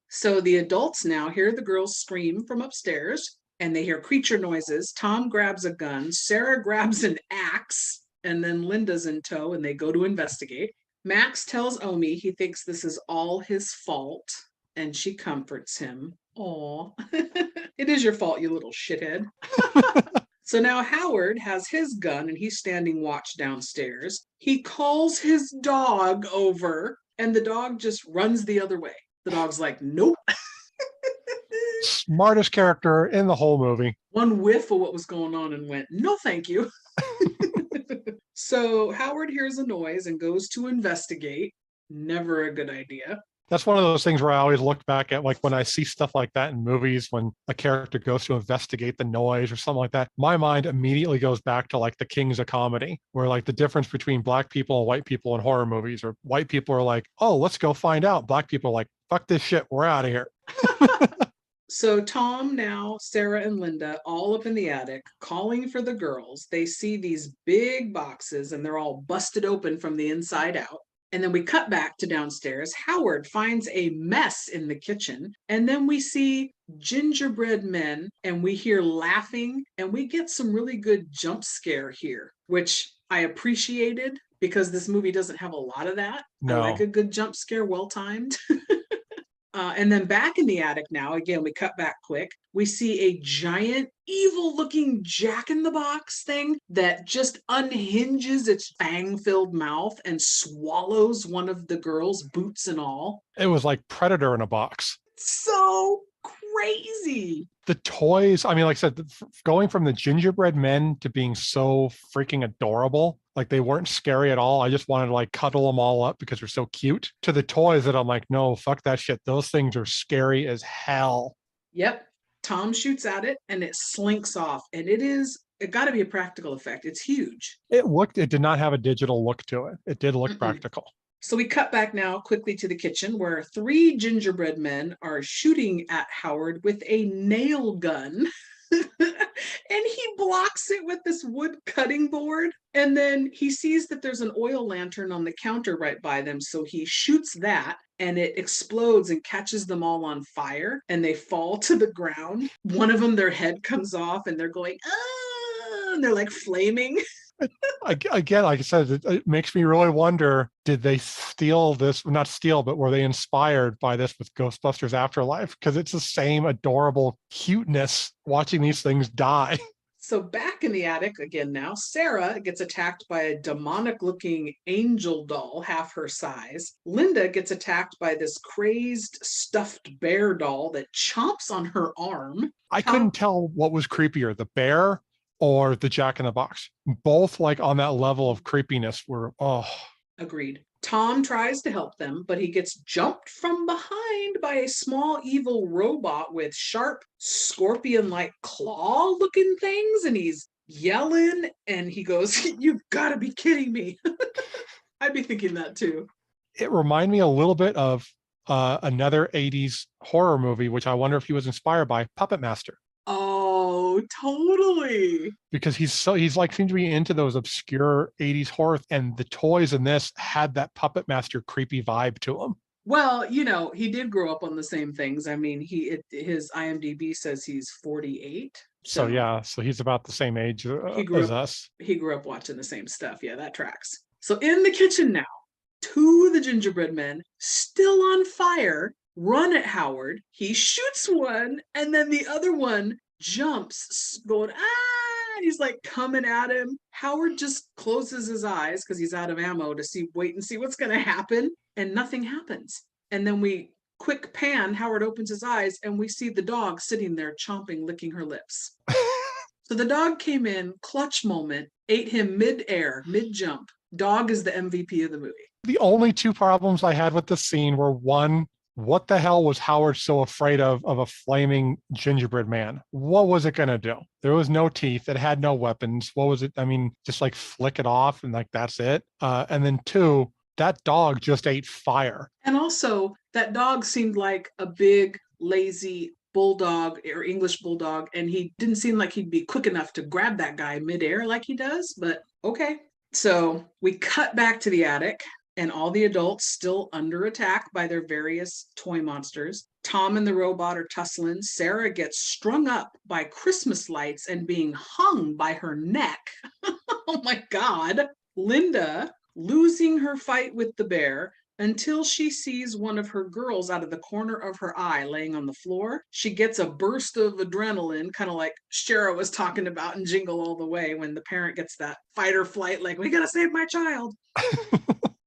So the adults now hear the girls scream from upstairs and they hear creature noises. Tom grabs a gun, Sarah grabs an axe, and then Linda's in tow and they go to investigate. Max tells Omi he thinks this is all his fault and she comforts him. Aw, it is your fault, you little shithead. So now Howard has his gun and he's standing watch downstairs. He calls his dog over and the dog just runs the other way. The dog's like, nope. Smartest character in the whole movie. One whiff of what was going on and went, no, thank you. So Howard hears a noise and goes to investigate. Never a good idea. That's one of those things where I always look back at, like when I see stuff like that in movies, when a character goes to investigate the noise or something like that, my mind immediately goes back to like the Kings of Comedy, where like the difference between black people and white people in horror movies, or white people are like, oh, let's go find out. Black people are like, fuck this shit, we're out of here. So Tom, now Sarah and Linda all up in the attic calling for the girls. They see these big boxes and they're all busted open from the inside out. And then we cut back to downstairs. Howard finds a mess in the kitchen. And then we see gingerbread men and we hear laughing and we get some really good jump scare here, which I appreciated because this movie doesn't have a lot of that. No. I like a good jump scare, well timed. And then back in the attic now, again, we cut back quick. We see a giant, evil-looking jack-in-the-box thing that just unhinges its fang-filled mouth and swallows one of the girls, boots and all. It was like Predator in a box. So crazy. The toys, I mean, like I said, going from the gingerbread men to being so freaking adorable, like they weren't scary at all. I just wanted to like cuddle them all up because they're so cute, to the toys that I'm like, no, fuck that shit. Those things are scary as hell. Yep. Tom shoots at it and it slinks off. And it got to be a practical effect. It's huge. It did not have a digital look to it. It did look practical. So we cut back now quickly to the kitchen where 3 gingerbread men are shooting at Howard with a nail gun. And he blocks it with this wood cutting board. And then he sees that there's an oil lantern on the counter right by them. So he shoots that and it explodes and catches them all on fire and they fall to the ground. One of them, their head comes off and they're going, ah, and they're like flaming. Again, like I said, it makes me really wonder, did they steal this? Not steal, but were they inspired by this with Ghostbusters Afterlife? Because it's the same adorable cuteness watching these things die. So back in the attic again now, Sarah gets attacked by a demonic-looking angel doll, half her size. Linda gets attacked by this crazed stuffed bear doll that chomps on her arm. I couldn't tell what was creepier, the bear or the Jack in the Box. Both like on that level of creepiness were, oh. Agreed. Tom tries to help them, but he gets jumped from behind by a small evil robot with sharp scorpion-like claw-looking things, and he's yelling, and he goes, "You've got to be kidding me." I'd be thinking that too. It reminded me a little bit of another 80s horror movie, which I wonder if he was inspired by, Puppet Master. Oh, totally. Because he's like seems to be into those obscure 80s horror, and the toys in this had that Puppet Master creepy vibe to them. Well, he did grow up on the same things. I mean, his IMDb says he's 48. So yeah, so he's about the same age as us. He grew up watching the same stuff. Yeah, that tracks. So in the kitchen now, two of the gingerbread men, still on fire, run at Howard. He shoots one, and then the other one jumps, going, ah, and he's like coming at him. Howard just closes his eyes because he's out of ammo to wait and see what's going to happen, and nothing happens. And then we quick pan, Howard opens his eyes, and we see the dog sitting there chomping, licking her lips. So the dog came in, clutch moment, ate him mid-air, mid-jump. Dog is the MVP of the movie. The only two problems I had with the scene were, one, what the hell was Howard so afraid of a flaming gingerbread man? What was it going to do? There was no teeth. It had no weapons. What was it? I mean, just like flick it off and like, that's it. And then two, that dog just ate fire. And also that dog seemed like a big, lazy bulldog or English bulldog. And he didn't seem like he'd be quick enough to grab that guy midair like he does, but okay. So we cut back to the attic, and all the adults still under attack by their various toy monsters. Tom and the robot are tussling. Sarah gets strung up by Christmas lights and being hung by her neck. Oh my God. Linda losing her fight with the bear until she sees one of her girls out of the corner of her eye laying on the floor. She gets a burst of adrenaline, kind of like Shara was talking about in Jingle All the Way, when the parent gets that fight or flight, like, we gotta save my child.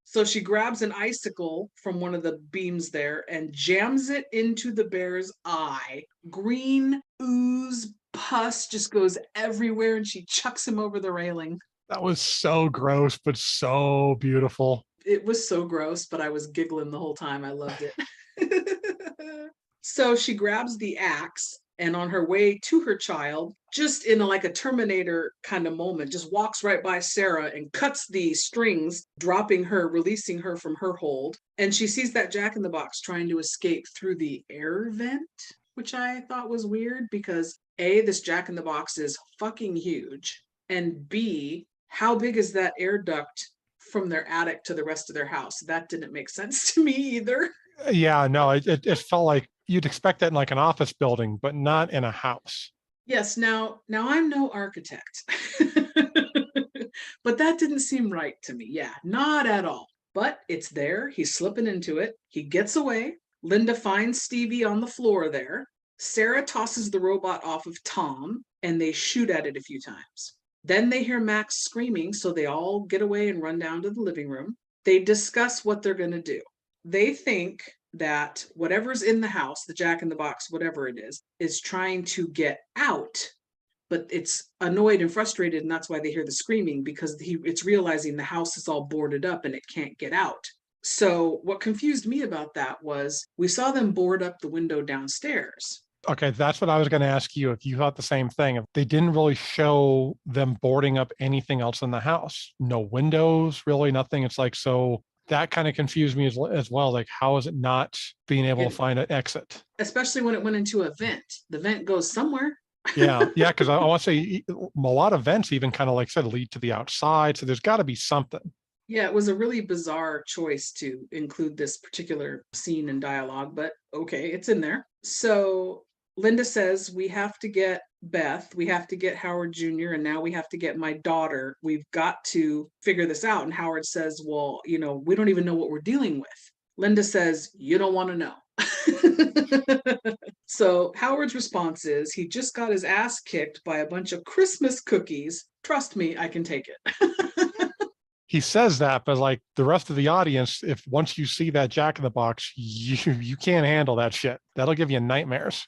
So she grabs an icicle from one of the beams there and jams it into the bear's eye. Green ooze, pus just goes everywhere, and she chucks him over the railing. That was so gross, but so beautiful. It was so gross, but I was giggling the whole time. I loved it. So she grabs the axe, and on her way to her child, just in like a Terminator kind of moment, just walks right by Sarah and cuts the strings, dropping her, releasing her from her hold. And she sees that Jack-in-the-Box trying to escape through the air vent, which I thought was weird because A, this Jack-in-the-Box is fucking huge, and B, how big is that air duct from their attic to the rest of their house? That didn't make sense to me either. Yeah, no, it felt like you'd expect that in like an office building, but not in a house. Yes, now I'm no architect, but that didn't seem right to me. Yeah, not at all. But it's there. He's slipping into it. He gets away. Linda finds Stevie on the floor there. Sarah tosses the robot off of Tom, and they shoot at it a few times. Then they hear Max screaming, so they all get away and run down to the living room. They discuss what they're going to do. They think that whatever's in the house, the Jack-in-the-Box, whatever it is trying to get out, but it's annoyed and frustrated, and that's why they hear the screaming, because it's realizing the house is all boarded up and it can't get out. So what confused me about that was we saw them board up the window downstairs. Okay, that's what I was going to ask you, if you thought the same thing. If they didn't really show them boarding up anything else in the house. No windows, really nothing. It's like, so that kind of confused me as well. Like, how is it not being able to find an exit? Especially when it went into a vent. The vent goes somewhere. Yeah, because I want to say a lot of vents even kind of, like I said, lead to the outside. So there's got to be something. Yeah, it was a really bizarre choice to include this particular scene and dialogue, but okay, it's in there. So Linda says, we have to get Beth, we have to get Howard Jr., and now we have to get my daughter. We've got to figure this out. And Howard says, well, we don't even know what we're dealing with. Linda says, you don't want to know. So Howard's response is, he just got his ass kicked by a bunch of Christmas cookies. Trust me, I can take it. He says that, but like the rest of the audience, if once you see that Jack-in-the-Box, you can't handle that shit. That'll give you nightmares.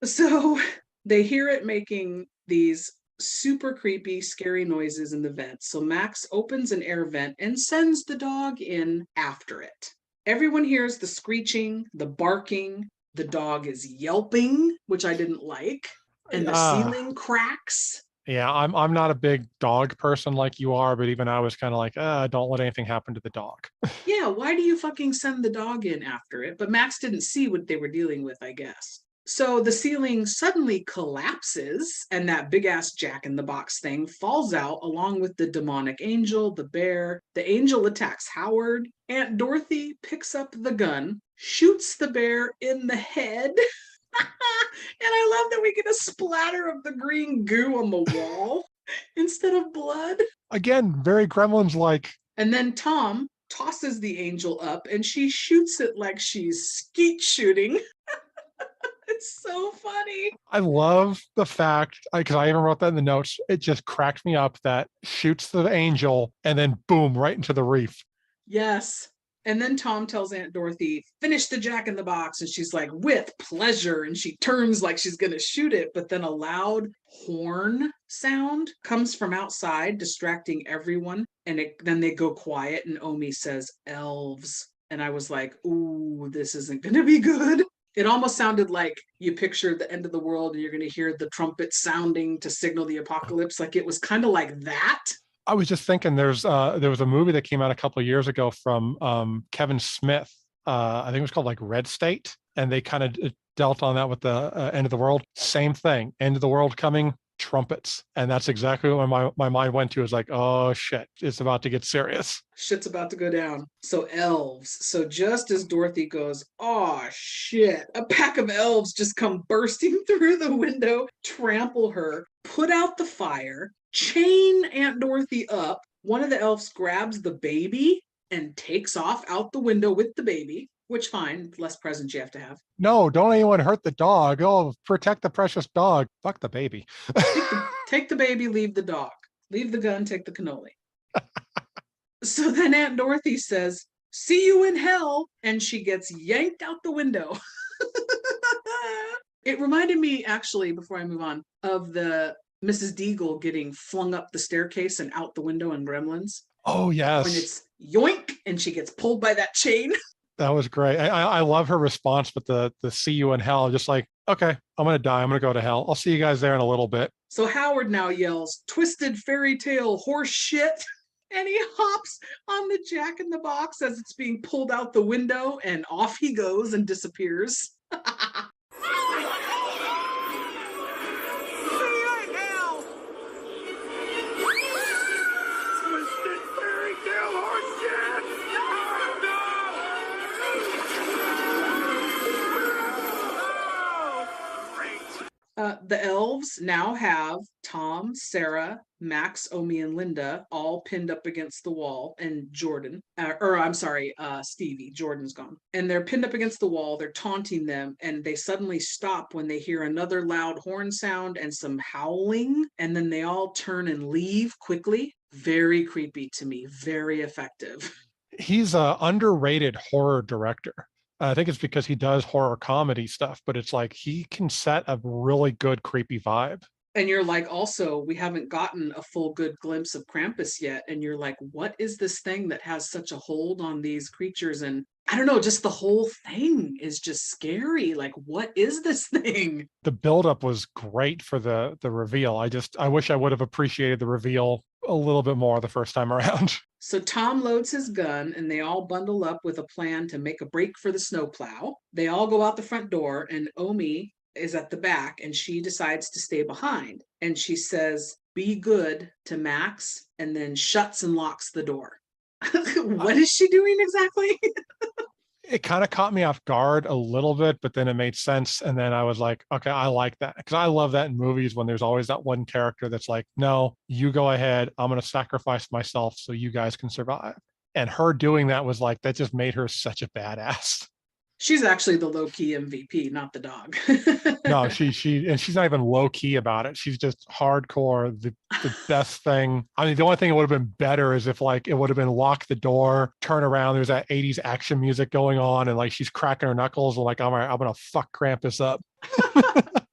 So they hear it making these super creepy, scary noises in the vent. So Max opens an air vent and sends the dog in after it. Everyone hears the screeching, the barking. The dog is yelping, which I didn't like, and the ceiling cracks. Yeah, I'm not a big dog person like you are, but even I was kind of like, don't let anything happen to the dog. Yeah, why do you fucking send the dog in after it? But Max didn't see what they were dealing with, I guess. So the ceiling suddenly collapses, and that big ass Jack in the Box thing falls out along with the demonic angel, the bear. The angel attacks Howard. Aunt Dorothy picks up the gun, shoots the bear in the head. And I love that we get a splatter of the green goo on the wall instead of blood. Again, very Gremlins like. And then Tom tosses the angel up and she shoots it like she's skeet shooting. It's so funny. I love the fact, because I even wrote that in the notes, it just cracked me up that shoots the angel and then boom, right into the reef. Yes. And then Tom tells Aunt Dorothy, finish the Jack in the Box. And she's like, with pleasure. And she turns like she's going to shoot it. But then a loud horn sound comes from outside, distracting everyone. And then they go quiet. And Omi says, elves. And I was like, ooh, this isn't going to be good. It almost sounded like you pictured the end of the world and you're going to hear the trumpet sounding to signal the apocalypse. Like it was kind of like that. I was just thinking there was a movie that came out a couple of years ago from Kevin Smith. I think it was called like Red State. And they kind of dealt on that with the end of the world. Same thing. End of the world coming, trumpets. And that's exactly what my mind went to, is like, oh shit, it's about to get serious. Shit's about to go down. So elves. So just as Dorothy goes, oh shit, a pack of elves just come bursting through the window, trample her, put out the fire, chain Aunt Dorothy up. One of the elves grabs the baby and takes off out the window with the baby, which fine, less presents you have to have. No, don't anyone hurt the dog. Oh, protect the precious dog. Fuck the baby. Take the baby, leave the dog. Leave the gun, take the cannoli. So then Aunt Dorothy says, see you in hell. And she gets yanked out the window. It reminded me, actually, before I move on, of the Mrs. Deagle getting flung up the staircase and out the window in Gremlins. Oh, yes. When it's yoink and she gets pulled by that chain. That was great. I love her response, but the see you in hell, just like, okay, I'm going to die. I'm going to go to hell. I'll see you guys there in a little bit. So Howard now yells, twisted fairy tale horse shit. And he hops on the Jack in the Box as it's being pulled out the window, and off he goes and disappears. The elves now have Tom, Sarah, Max, Omi, and Linda all pinned up against the wall, and Jordan, Stevie, Jordan's gone. And they're pinned up against the wall, they're taunting them, and they suddenly stop when they hear another loud horn sound and some howling, and then they all turn and leave quickly. Very creepy to me, very effective. He's an underrated horror director. I think it's because he does horror comedy stuff, but it's like he can set a really good creepy vibe. And you're like, also, we haven't gotten a full good glimpse of Krampus yet. And you're like, what is this thing that has such a hold on these creatures? And I don't know, just the whole thing is just scary. Like, what is this thing? The buildup was great for the reveal. I wish I would have appreciated the reveal a little bit more the first time around. So Tom loads his gun and they all bundle up with a plan to make a break for the snowplow. They all go out the front door and Omi is at the back and she decides to stay behind. And she says, be good to Max, and then shuts and locks the door. What is she doing exactly? It kind of caught me off guard a little bit, but then it made sense. And then I was like, okay, I like that. Because I love that in movies when there's always that one character that's like, no, you go ahead. I'm going to sacrifice myself so you guys can survive. And her doing that was like, that just made her such a badass. She's actually the low-key MVP, not the dog. No, she's not even low-key about it. She's just hardcore. The best thing. I mean, the only thing that would have been better is if like it would have been lock the door, turn around, there's that 80s action music going on, and like she's cracking her knuckles and like, all right, I'm gonna fuck Krampus up.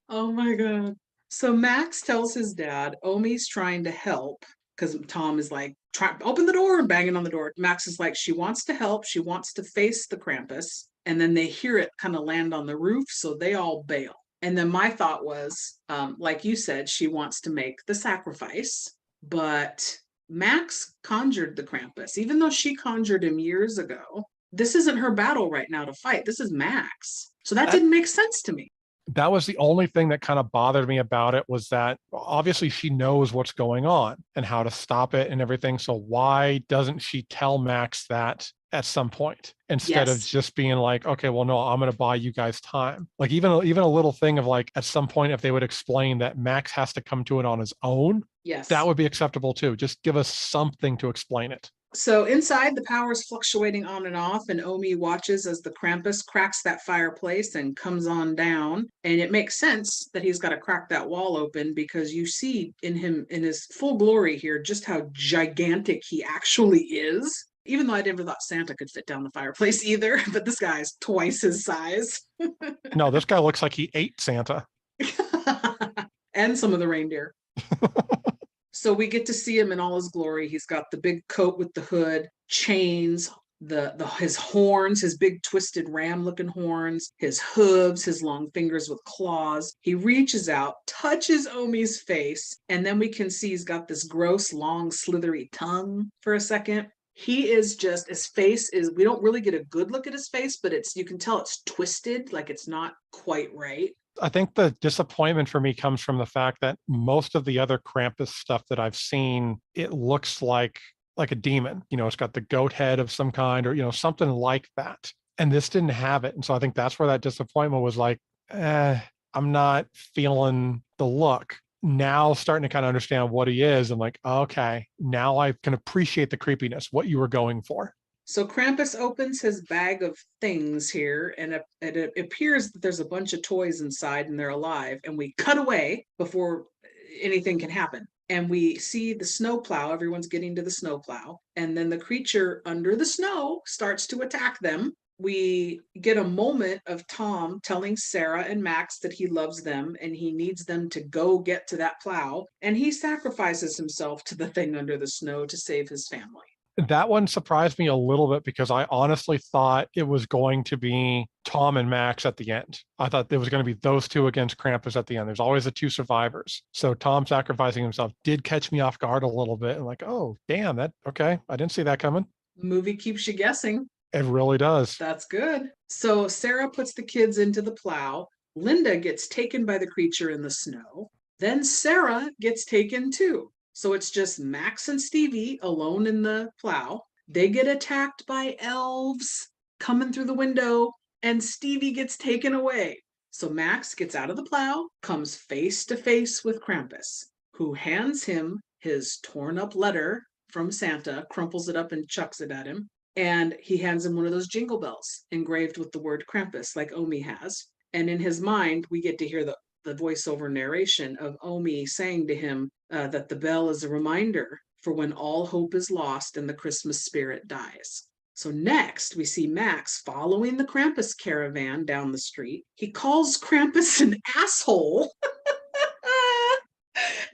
Oh my God. So Max tells his dad, Omi's trying to help because Tom is like, try open the door and banging on the door. Max is like, she wants to help. She wants to face the Krampus. And then they hear it kind of land on the roof. So they all bail. And then my thought was, like you said, she wants to make the sacrifice. But Max conjured the Krampus, even though she conjured him years ago. This isn't her battle right now to fight. This is Max. So that didn't make sense to me. That was the only thing that kind of bothered me about it, was that obviously she knows what's going on and how to stop it and everything. So why doesn't she tell Max that at some point instead of just being like, okay, well, no, I'm going to buy you guys time. Like even a little thing of like, at some point, if they would explain that Max has to come to it on his own, that would be acceptable too. Just give us something to explain it. So inside, the power is fluctuating on and off, and Omi watches as the Krampus cracks that fireplace and comes on down. And it makes sense that he's got to crack that wall open, because you see in him, in his full glory here, just how gigantic he actually is. Even though I never thought Santa could fit down the fireplace either, but this guy's twice his size. No, this guy looks like he ate Santa. And some of the reindeer. So we get to see him in all his glory. He's got the big coat with the hood, chains, his horns, his big twisted ram-looking horns, his hooves, his long fingers with claws. He reaches out, touches Omi's face, and then we can see he's got this gross, long, slithery tongue for a second. He is just, his face is, we don't really get a good look at his face, but you can tell it's twisted, like it's not quite right. I think the disappointment for me comes from the fact that most of the other Krampus stuff that I've seen, it looks like a demon. You know, it's got the goat head of some kind, or, you know, something like that. And this didn't have it. And so I think that's where that disappointment was like, I'm not feeling the look. Now starting to kind of understand what he is. I'm like, okay, now I can appreciate the creepiness, what you were going for. So Krampus opens his bag of things here, and it appears that there's a bunch of toys inside and they're alive. And we cut away before anything can happen. And we see the snowplow. Everyone's getting to the snowplow. And then the creature under the snow starts to attack them. We get a moment of Tom telling Sarah and Max that he loves them and he needs them to go get to that plow. And he sacrifices himself to the thing under the snow to save his family. That one surprised me a little bit, because I honestly thought it was going to be Tom and Max at the end. I thought there was going to be those two against Krampus at the end. There's always the two survivors. So Tom sacrificing himself did catch me off guard a little bit. And like, oh, damn, okay. I didn't see that coming. The movie keeps you guessing. It really does. That's good. So Sarah puts the kids into the plow. Linda gets taken by the creature in the snow. Then Sarah gets taken too. So it's just Max and Stevie alone in the plow. They get attacked by elves coming through the window, and Stevie gets taken away. So Max gets out of the plow, comes face to face with Krampus, who hands him his torn up letter from Santa, crumples it up and chucks it at him. And he hands him one of those jingle bells engraved with the word Krampus, like Omi has. And in his mind, we get to hear the voiceover narration of Omi saying to him that the bell is a reminder for when all hope is lost and the Christmas spirit dies. So next, we see Max following the Krampus caravan down the street. He calls Krampus an asshole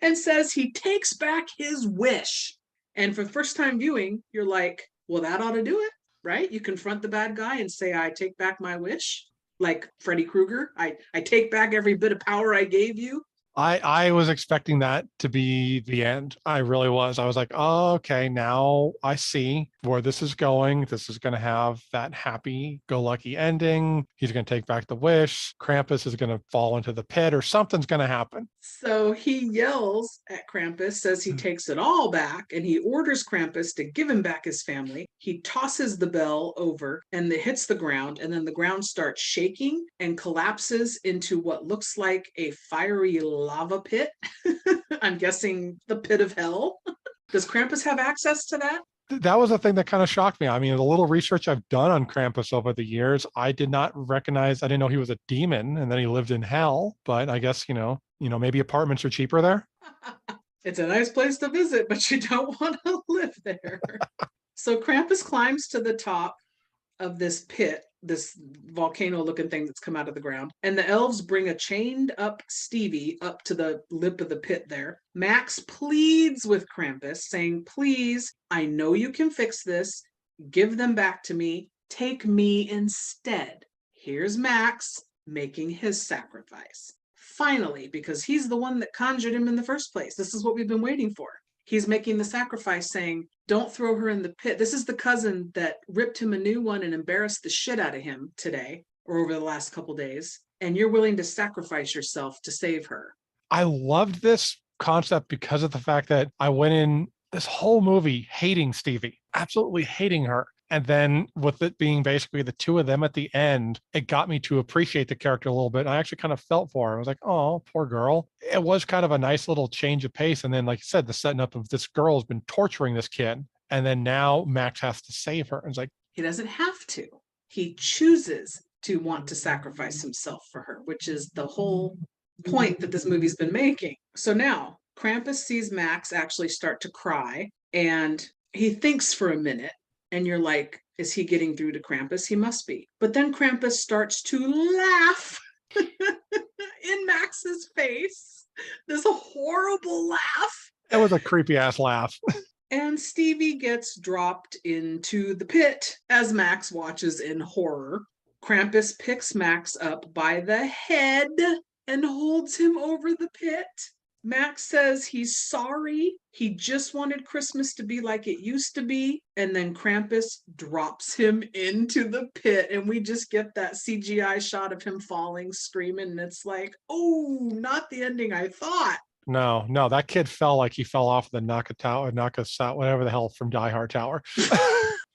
and says he takes back his wish. And for first time viewing, you're like, well, that ought to do it, right? You confront the bad guy and say, I take back my wish. Like Freddy Krueger, I take back every bit of power I gave you. I was expecting that to be the end. I really was. I was like, oh, okay, now I see where this is going. This is going to have that happy-go-lucky ending. He's going to take back the wish. Krampus is going to fall into the pit, or something's going to happen. So he yells at Krampus, says he takes it all back, and he orders Krampus to give him back his family. He tosses the bell over, and it hits the ground, and then the ground starts shaking and collapses into what looks like a fiery lava pit. I'm guessing the pit of hell. Does Krampus have access to that? That was the thing that kind of shocked me. I mean, the little research I've done on Krampus over the years, I didn't know he was a demon, and then he lived in hell. But I guess, maybe apartments are cheaper there. It's a nice place to visit, but you don't want to live there. So Krampus climbs to the top of this pit this volcano looking thing that's come out of the ground. And the elves bring a chained up Stevie up to the lip of the pit there. Max pleads with Krampus, saying, please, I know you can fix this. Give them back to me. Take me instead. Here's Max making his sacrifice. Finally, because he's the one that conjured him in the first place. This is what we've been waiting for. He's making the sacrifice, saying, don't throw her in the pit. This is the cousin that ripped him a new one and embarrassed the shit out of him today or over the last couple days. And you're willing to sacrifice yourself to save her. I loved this concept because of the fact that I went in this whole movie hating Stevie, absolutely hating her. And then with it being basically the two of them at the end, it got me to appreciate the character a little bit. I actually kind of felt for her. I was like, oh, poor girl. It was kind of a nice little change of pace. And then, like you said, the setting up of this girl has been torturing this kid. And then now Max has to save her. And it's like, he doesn't have to. He chooses to want to sacrifice himself for her, which is the whole point that this movie's been making. So now Krampus sees Max actually start to cry, and he thinks for a minute. And you're like, is he getting through to Krampus? He must be. But then Krampus starts to laugh in Max's face. There's a horrible laugh. It was a creepy ass laugh. And Stevie gets dropped into the pit as Max watches in horror. Krampus picks Max up by the head and holds him over the pit. Max says he's sorry. He just wanted Christmas to be like it used to be. And then Krampus drops him into the pit. And we just get that CGI shot of him falling, screaming. And it's like, oh, not the ending I thought. No, that kid fell like he fell off the Nakatomi, whatever the hell from Die Hard Tower.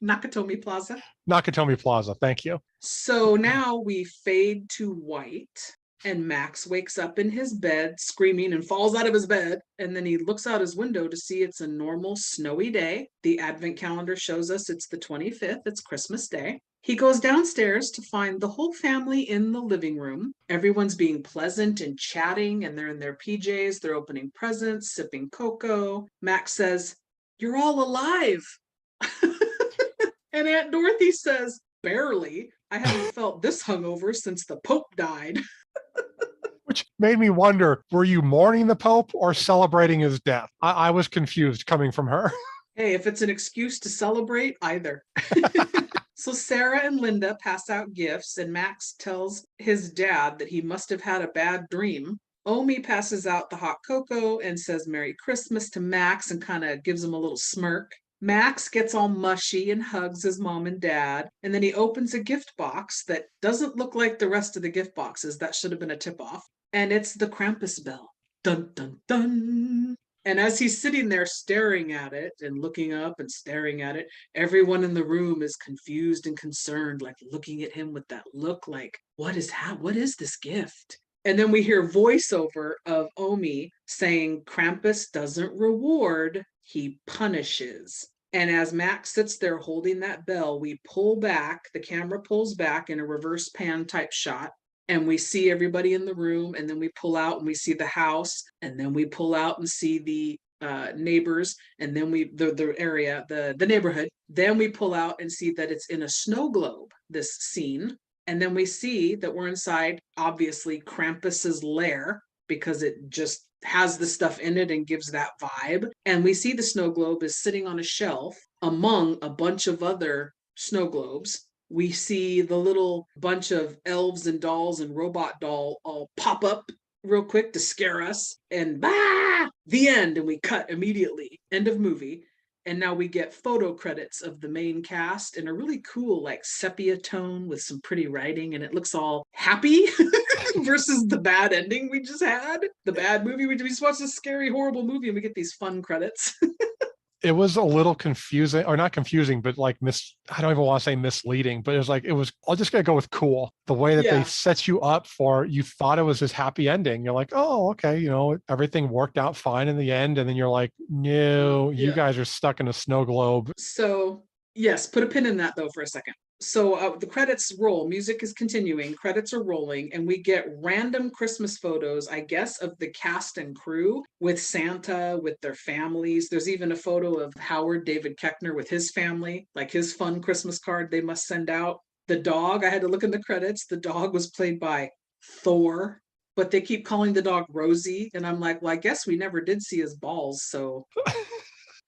Nakatomi Plaza. Nakatomi Plaza, thank you. So now we fade to white. And Max wakes up in his bed screaming and falls out of his bed. And then he looks out his window to see it's a normal snowy day. The advent calendar shows us it's the 25th. It's Christmas Day. He goes downstairs to find the whole family in the living room. Everyone's being pleasant and chatting, and they're in their PJs. They're opening presents, sipping cocoa. Max says, "You're all alive." And Aunt Dorothy says, "Barely. I haven't felt this hungover since the Pope died." Which made me wonder, were you mourning the Pope or celebrating his death? I was confused coming from her. Hey, if it's an excuse to celebrate, either. So Sarah and Linda pass out gifts, and Max tells his dad that he must have had a bad dream. Omi passes out the hot cocoa and says Merry Christmas to Max and kind of gives him a little smirk. Max gets all mushy and hugs his mom and dad, and then he opens a gift box that doesn't look like the rest of the gift boxes. That should have been a tip-off. And it's the Krampus bell. Dun, dun, dun. And as he's sitting there staring at it and looking up and staring at it, everyone in the room is confused and concerned, like looking at him with that look like, what is this gift? And then we hear voiceover of Omi saying, Krampus doesn't reward, he punishes. And as Max sits there holding that bell, we pull back, the camera pulls back in a reverse pan type shot. And we see everybody in the room, and then we pull out and we see the house, and then we pull out and see the neighbors, and then the area, the neighborhood. Then we pull out and see that it's in a snow globe, this scene. And then we see that we're inside, obviously, Krampus's lair, because it just has the stuff in it and gives that vibe. And we see the snow globe is sitting on a shelf among a bunch of other snow globes. We see the little bunch of elves and dolls and robot doll all pop up real quick to scare us. And the end. And we cut immediately. End of movie. And now we get photo credits of the main cast in a really cool, like sepia tone with some pretty writing. And it looks all happy versus the bad ending we just had. The bad movie. We just watched this scary, horrible movie and we get these fun credits. It was a little confusing, or not confusing, but like I don't even want to say misleading, but I'll just gotta go with cool. The way that they set you up for, you thought it was this happy ending. You're like, oh, okay, everything worked out fine in the end. And then you're like, no, you guys are stuck in a snow globe. So yes, put a pin in that though for a second. So the credits roll, music is continuing, credits are rolling, and we get random Christmas photos, I guess, of the cast and crew with Santa, with their families. There's even a photo of Howard David Keckner with his family, like his fun Christmas card they must send out. The dog, I had to look in the credits. The dog was played by Thor, but they keep calling the dog Rosie. And I'm like, well, I guess we never did see his balls. So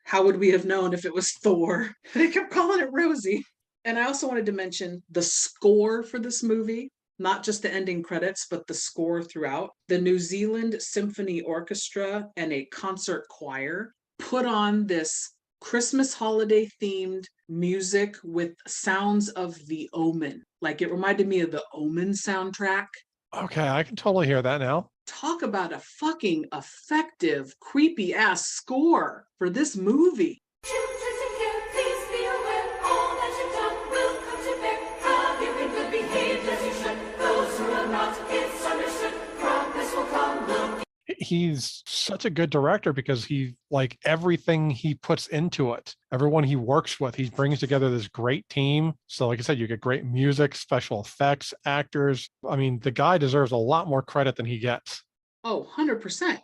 how would we have known if it was Thor? They kept calling it Rosie. And I also wanted to mention the score for this movie, not just the ending credits, but the score throughout. The New Zealand Symphony Orchestra and a concert choir put on this Christmas holiday themed music with sounds of The Omen. Like it reminded me of the Omen soundtrack. Okay, I can totally hear that now. Talk about a fucking effective, creepy ass score for this movie. He's such a good director because he, like, everything he puts into it, everyone he works with, he brings together this great team. So like I said, you get great music, special effects, actors. I mean, the guy deserves a lot more credit than he gets. Oh, 100%.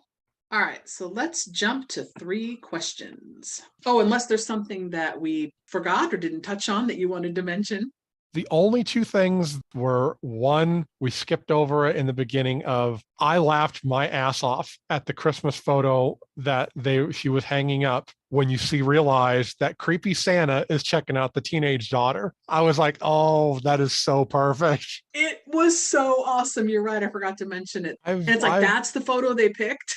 All right, so let's jump to 3 questions. Oh, unless there's something that we forgot or didn't touch on that you wanted to mention. The only 2 things were, one, we skipped over it in the beginning of, I laughed my ass off at the Christmas photo that she was hanging up when you realize that creepy Santa is checking out the teenage daughter. I was like, oh, that is so perfect. It was so awesome. You're right. I forgot to mention it. And it's like, that's the photo they picked.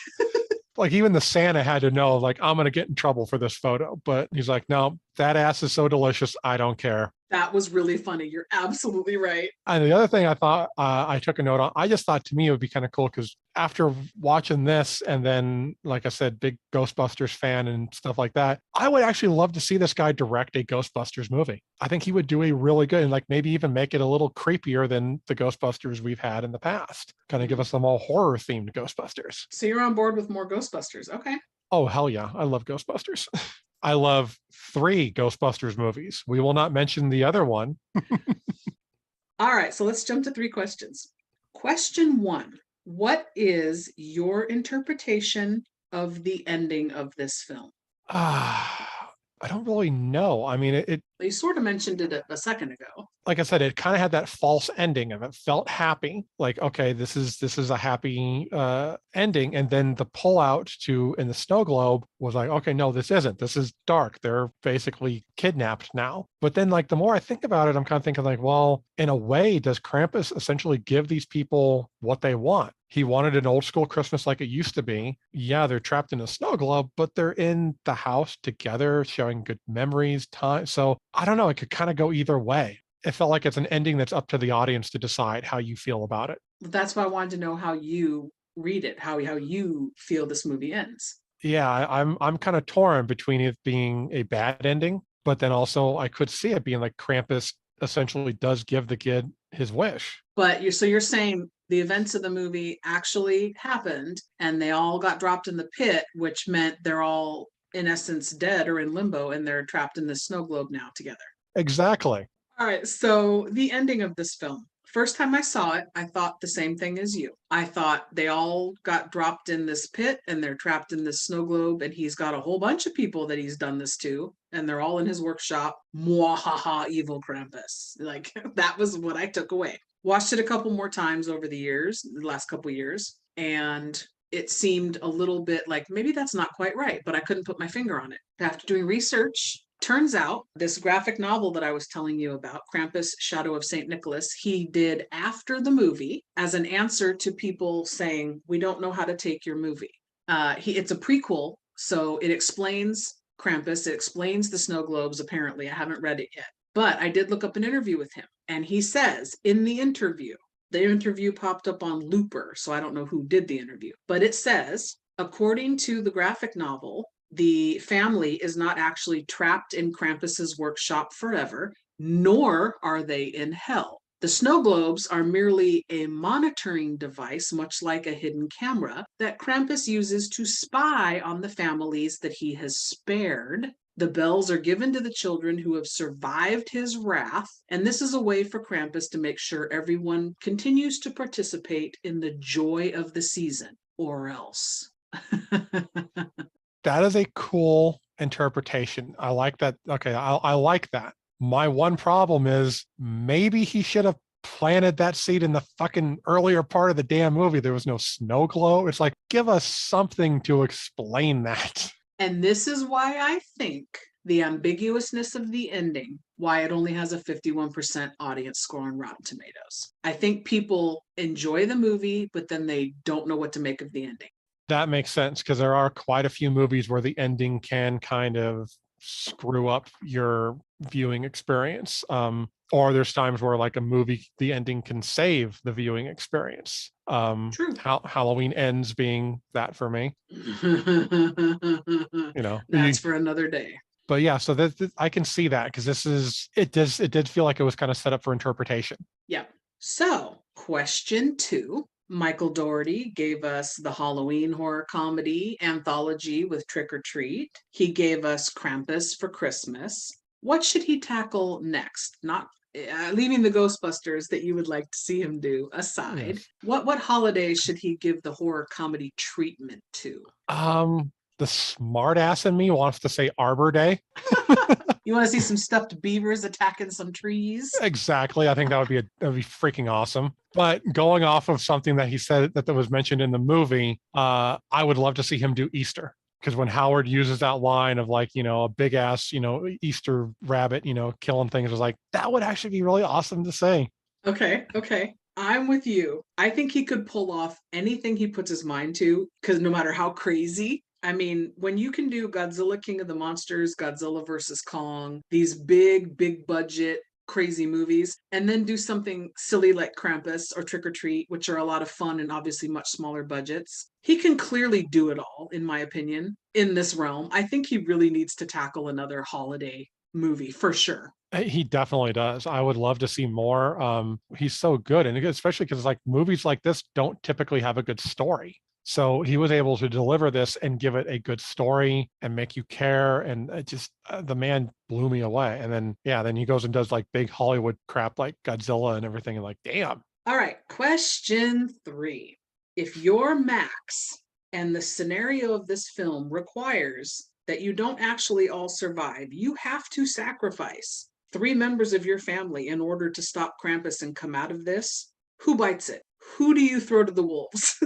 Like even the Santa had to know, like, I'm going to get in trouble for this photo. But he's like, no, that ass is so delicious. I don't care. That was really funny. You're absolutely right. And the other thing I thought I took a note on, I just thought to me it would be kind of cool because after watching this and then, like I said, big Ghostbusters fan and stuff like that, I would actually love to see this guy direct a Ghostbusters movie. I think he would do a really good, and like maybe even make it a little creepier than the Ghostbusters we've had in the past. Kind of give us some all horror themed Ghostbusters. So you're on board with more Ghostbusters. Okay. Oh, hell yeah. I love Ghostbusters. I love 3 Ghostbusters movies. We will not mention the other one. All right, so let's jump to 3 questions. Question 1, what is your interpretation of the ending of this film? I don't really know. I mean, you sort of mentioned it a second ago. Like I said, it kind of had that false ending of it. Felt happy, like, okay, this is a happy ending, and then the pullout in the snow globe was like, okay, no, this isn't. This is dark. They're basically kidnapped now. But then, like, the more I think about it, I'm kind of thinking like, well, in a way, does Krampus essentially give these people what they want? He wanted an old school Christmas like it used to be. Yeah, they're trapped in a snow globe, but they're in the house together, sharing good memories, time. So I don't know. It could kind of go either way. It felt like it's an ending that's up to the audience to decide how you feel about it. That's why I wanted to know how you read it, how you feel this movie ends. Yeah, I'm kind of torn between it being a bad ending, but then also I could see it being like Krampus essentially does give the kid his wish. But you're saying the events of the movie actually happened and they all got dropped in the pit, which meant they're all in essence dead or in limbo and they're trapped in this snow globe now together. Exactly. All right, so the ending of this film. First time I saw it, I thought the same thing as you. I thought they all got dropped in this pit and they're trapped in this snow globe and he's got a whole bunch of people that he's done this to and they're all in his workshop. Mwahaha, evil Krampus. Like, that was what I took away. Watched it a couple more times over the last couple years, and it seemed a little bit like maybe that's not quite right, but I couldn't put my finger on it. After doing research, turns out this graphic novel that I was telling you about, Krampus, Shadow of St. Nicholas, he did after the movie as an answer to people saying, we don't know how to take your movie. It's a prequel, so it explains Krampus, it explains the snow globes, apparently. I haven't read it yet. But I did look up an interview with him, and he says in the interview popped up on Looper, so I don't know who did the interview, but it says, according to the graphic novel, the family is not actually trapped in Krampus's workshop forever, nor are they in hell. The snow globes are merely a monitoring device, much like a hidden camera, that Krampus uses to spy on the families that he has spared. The bells are given to the children who have survived his wrath, and this is a way for Krampus to make sure everyone continues to participate in the joy of the season, or else. That is a cool interpretation. I like that. Okay, I like that. My one problem is maybe he should have planted that seed in the fucking earlier part of the damn movie. There was no snow globe. It's like, give us something to explain that. And this is why I think the ambiguousness of the ending, why it only has a 51% audience score on Rotten Tomatoes. I think people enjoy the movie, but then they don't know what to make of the ending. That makes sense, because there are quite a few movies where the ending can kind of screw up your viewing experience. Or there's times where like a movie, the ending can save the viewing experience. True. Halloween Ends being that for me. That's for another day. But yeah, so I can see that, because it did feel like it was kind of set up for interpretation. Yeah. So question 2. Michael Dougherty gave us the Halloween horror comedy anthology with Trick or Treat. He gave us Krampus for Christmas. What should he tackle next? Not leaving the Ghostbusters that you would like to see him do aside. Yes. What holidays should he give the horror comedy treatment to? The smart ass in me wants to say Arbor Day. You want to see some stuffed beavers attacking some trees? Exactly. I think that would be freaking awesome. But going off of something that he said that was mentioned in the movie, I would love to see him do Easter. Because when Howard uses that line of like, a big ass, Easter rabbit, killing things, was like, that would actually be really awesome to say. Okay. I'm with you. I think he could pull off anything he puts his mind to, because no matter how crazy, I mean, when you can do Godzilla, King of the Monsters, Godzilla versus Kong, these big budget, crazy movies, and then do something silly like Krampus or Trick or Treat, which are a lot of fun and obviously much smaller budgets, he can clearly do it all, in my opinion, in this realm. I think he really needs to tackle another holiday movie for sure. He definitely does. I would love to see more. He's so good, and especially because like movies like this don't typically have a good story. So he was able to deliver this and give it a good story and make you care. And it just, the man blew me away. And then, then he goes and does like big Hollywood crap like Godzilla and everything. And like, damn. All right. Question 3. If you're Max and the scenario of this film requires that you don't actually all survive, you have to sacrifice 3 members of your family in order to stop Krampus and come out of this, who bites it? Who do you throw to the wolves?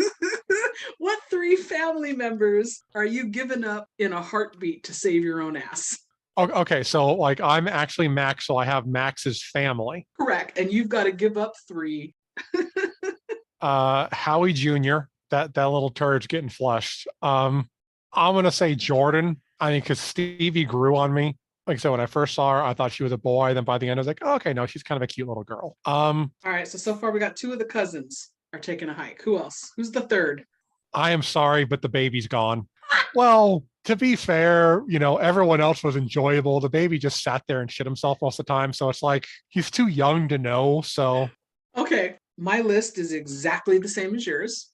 What 3 family members are you giving up in a heartbeat to save your own ass? Okay, so like I'm actually Max, so I have Max's family. Correct, and you've got to give up 3. Howie Jr., that little turret's getting flushed. I'm gonna say Jordan. I mean, because Stevie grew on me. Like I said, when I first saw her, I thought she was a boy. Then by the end, I was like, oh, okay, no, she's kind of a cute little girl. All right, so far we got 2 of the cousins are taking a hike. Who else? Who's the 3rd? I am sorry, but the baby's gone. Well, to be fair, everyone else was enjoyable. The baby just sat there and shit himself most of the time. So it's like, he's too young to know. So. Okay, my list is exactly the same as yours.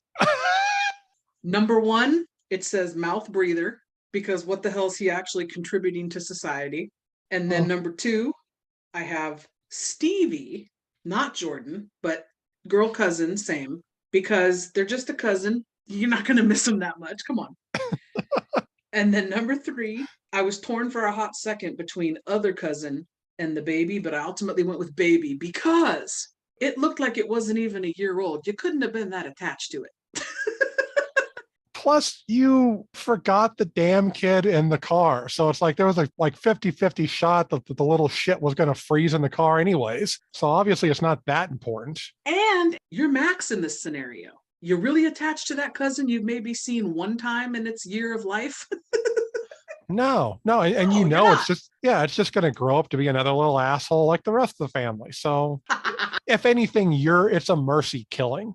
Number 1, it says mouth breather, because what the hell is he actually contributing to society? And then number 2, I have Stevie, not Jordan, but girl cousin, same, because they're just a cousin. You're not going to miss them that much. Come on. And then number 3, I was torn for a hot second between other cousin and the baby, but I ultimately went with baby because it looked like it wasn't even a year old. You couldn't have been that attached to it. Plus, you forgot the damn kid in the car. So it's like there was a 50-50 shot that the little shit was going to freeze in the car anyways. So obviously it's not that important. And you're Max in this scenario. You're really attached to that cousin you've maybe seen one time in its year of life. No. And it's just going to grow up to be another little asshole like the rest of the family. So if anything, it's a mercy killing.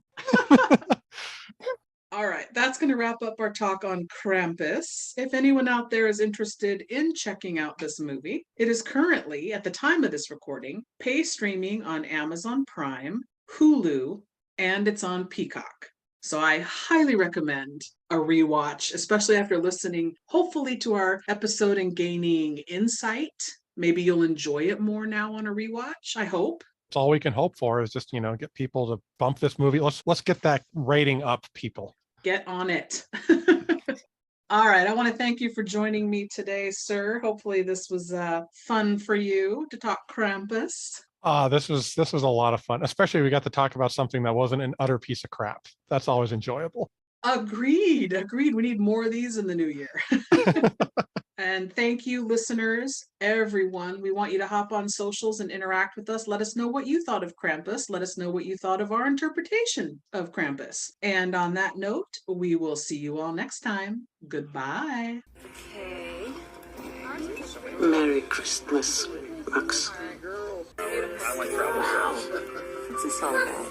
All right, that's going to wrap up our talk on Krampus. If anyone out there is interested in checking out this movie, it is currently, at the time of this recording, pay streaming on Amazon Prime, Hulu, and it's on Peacock. So I highly recommend a rewatch, especially after listening, hopefully, to our episode and gaining insight. Maybe you'll enjoy it more now on a rewatch, I hope. It's all we can hope for is just, get people to bump this movie. Let's get that rating up, people. Get on it. All right. I want to thank you for joining me today, sir. Hopefully this was fun for you to talk Krampus. This was a lot of fun, especially we got to talk about something that wasn't an utter piece of crap. That's always enjoyable. Agreed. We need more of these in the new year. And thank you, listeners, everyone. We want you to hop on socials and interact with us. Let us know what you thought of Krampus. Let us know what you thought of our interpretation of Krampus. And on that note, we will see you all next time. Goodbye. Okay. Merry Christmas, Max. Wow. What's this all about?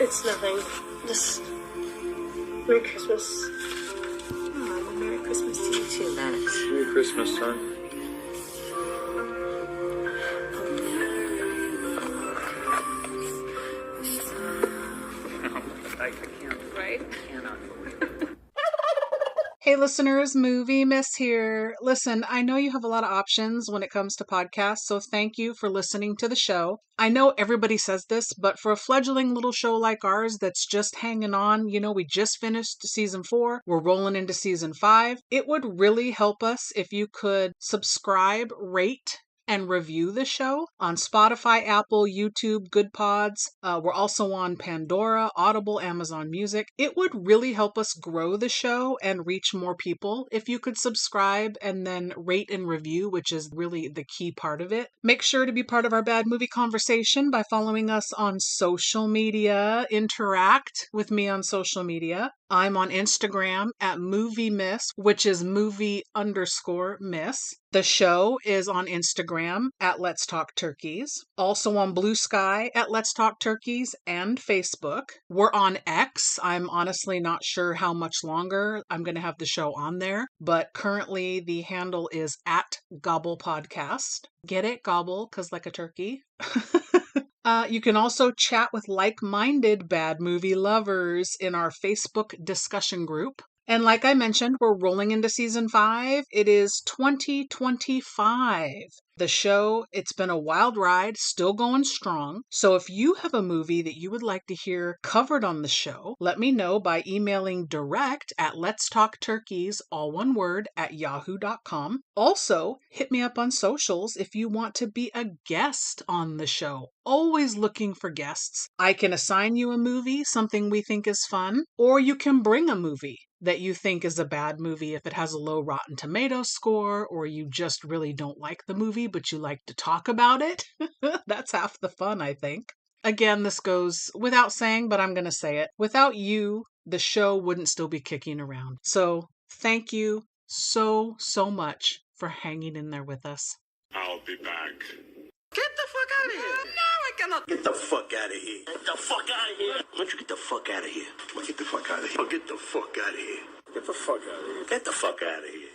It's nothing. Just Merry Christmas. Oh, well, Merry Christmas to you too, Max. Merry Christmas, son. I can't. Right? I cannot believe. Hey listeners, Movie Miss here. Listen, I know you have a lot of options when it comes to podcasts, so thank you for listening to the show. I know everybody says this, but for a fledgling little show like ours that's just hanging on, we just finished season 4, we're rolling into season 5, it would really help us if you could subscribe, rate, and review the show on Spotify, Apple, YouTube, Good Pods. We're also on Pandora, Audible, Amazon Music. It would really help us grow the show and reach more people if you could subscribe and then rate and review, which is really the key part of it. Make sure to be part of our bad movie conversation by following us on social media. Interact with me on social media. I'm on Instagram at Movie Miss, which is movie_miss. The show is on Instagram at Let's Talk Turkeys. Also on Blue Sky at Let's Talk Turkeys and Facebook. We're on X. I'm honestly not sure how much longer I'm going to have the show on there, but currently the handle is at Gobble Podcast. Get it? Gobble, 'cause like a turkey. You can also chat with like-minded bad movie lovers in our Facebook discussion group. And like I mentioned, we're rolling into season 5. It is 2025. The show, it's been a wild ride, still going strong. So if you have a movie that you would like to hear covered on the show, let me know by emailing direct at letstalkturkeys, all one word, at yahoo.com. Also, hit me up on socials if you want to be a guest on the show. Always looking for guests. I can assign you a movie, something we think is fun, or you can bring a movie that you think is a bad movie if it has a low Rotten Tomatoes score, or you just really don't like the movie but you like to talk about it. That's half the fun, I think. Again, this goes without saying, but I'm going to say it. Without you, the show wouldn't still be kicking around. So thank you so much for hanging in there with us. I'll be back. Get the fuck out of here. No, I cannot. Get the fuck out of here. Get the fuck out of here. Why don't you get the fuck out of here? Get the fuck out of here. Get the fuck out of here. Get the fuck out of here. Get the fuck out of here.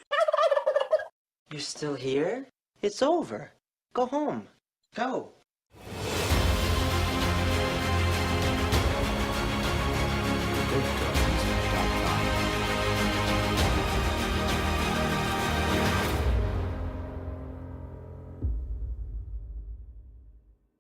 You're still here? It's over. Go home. Go.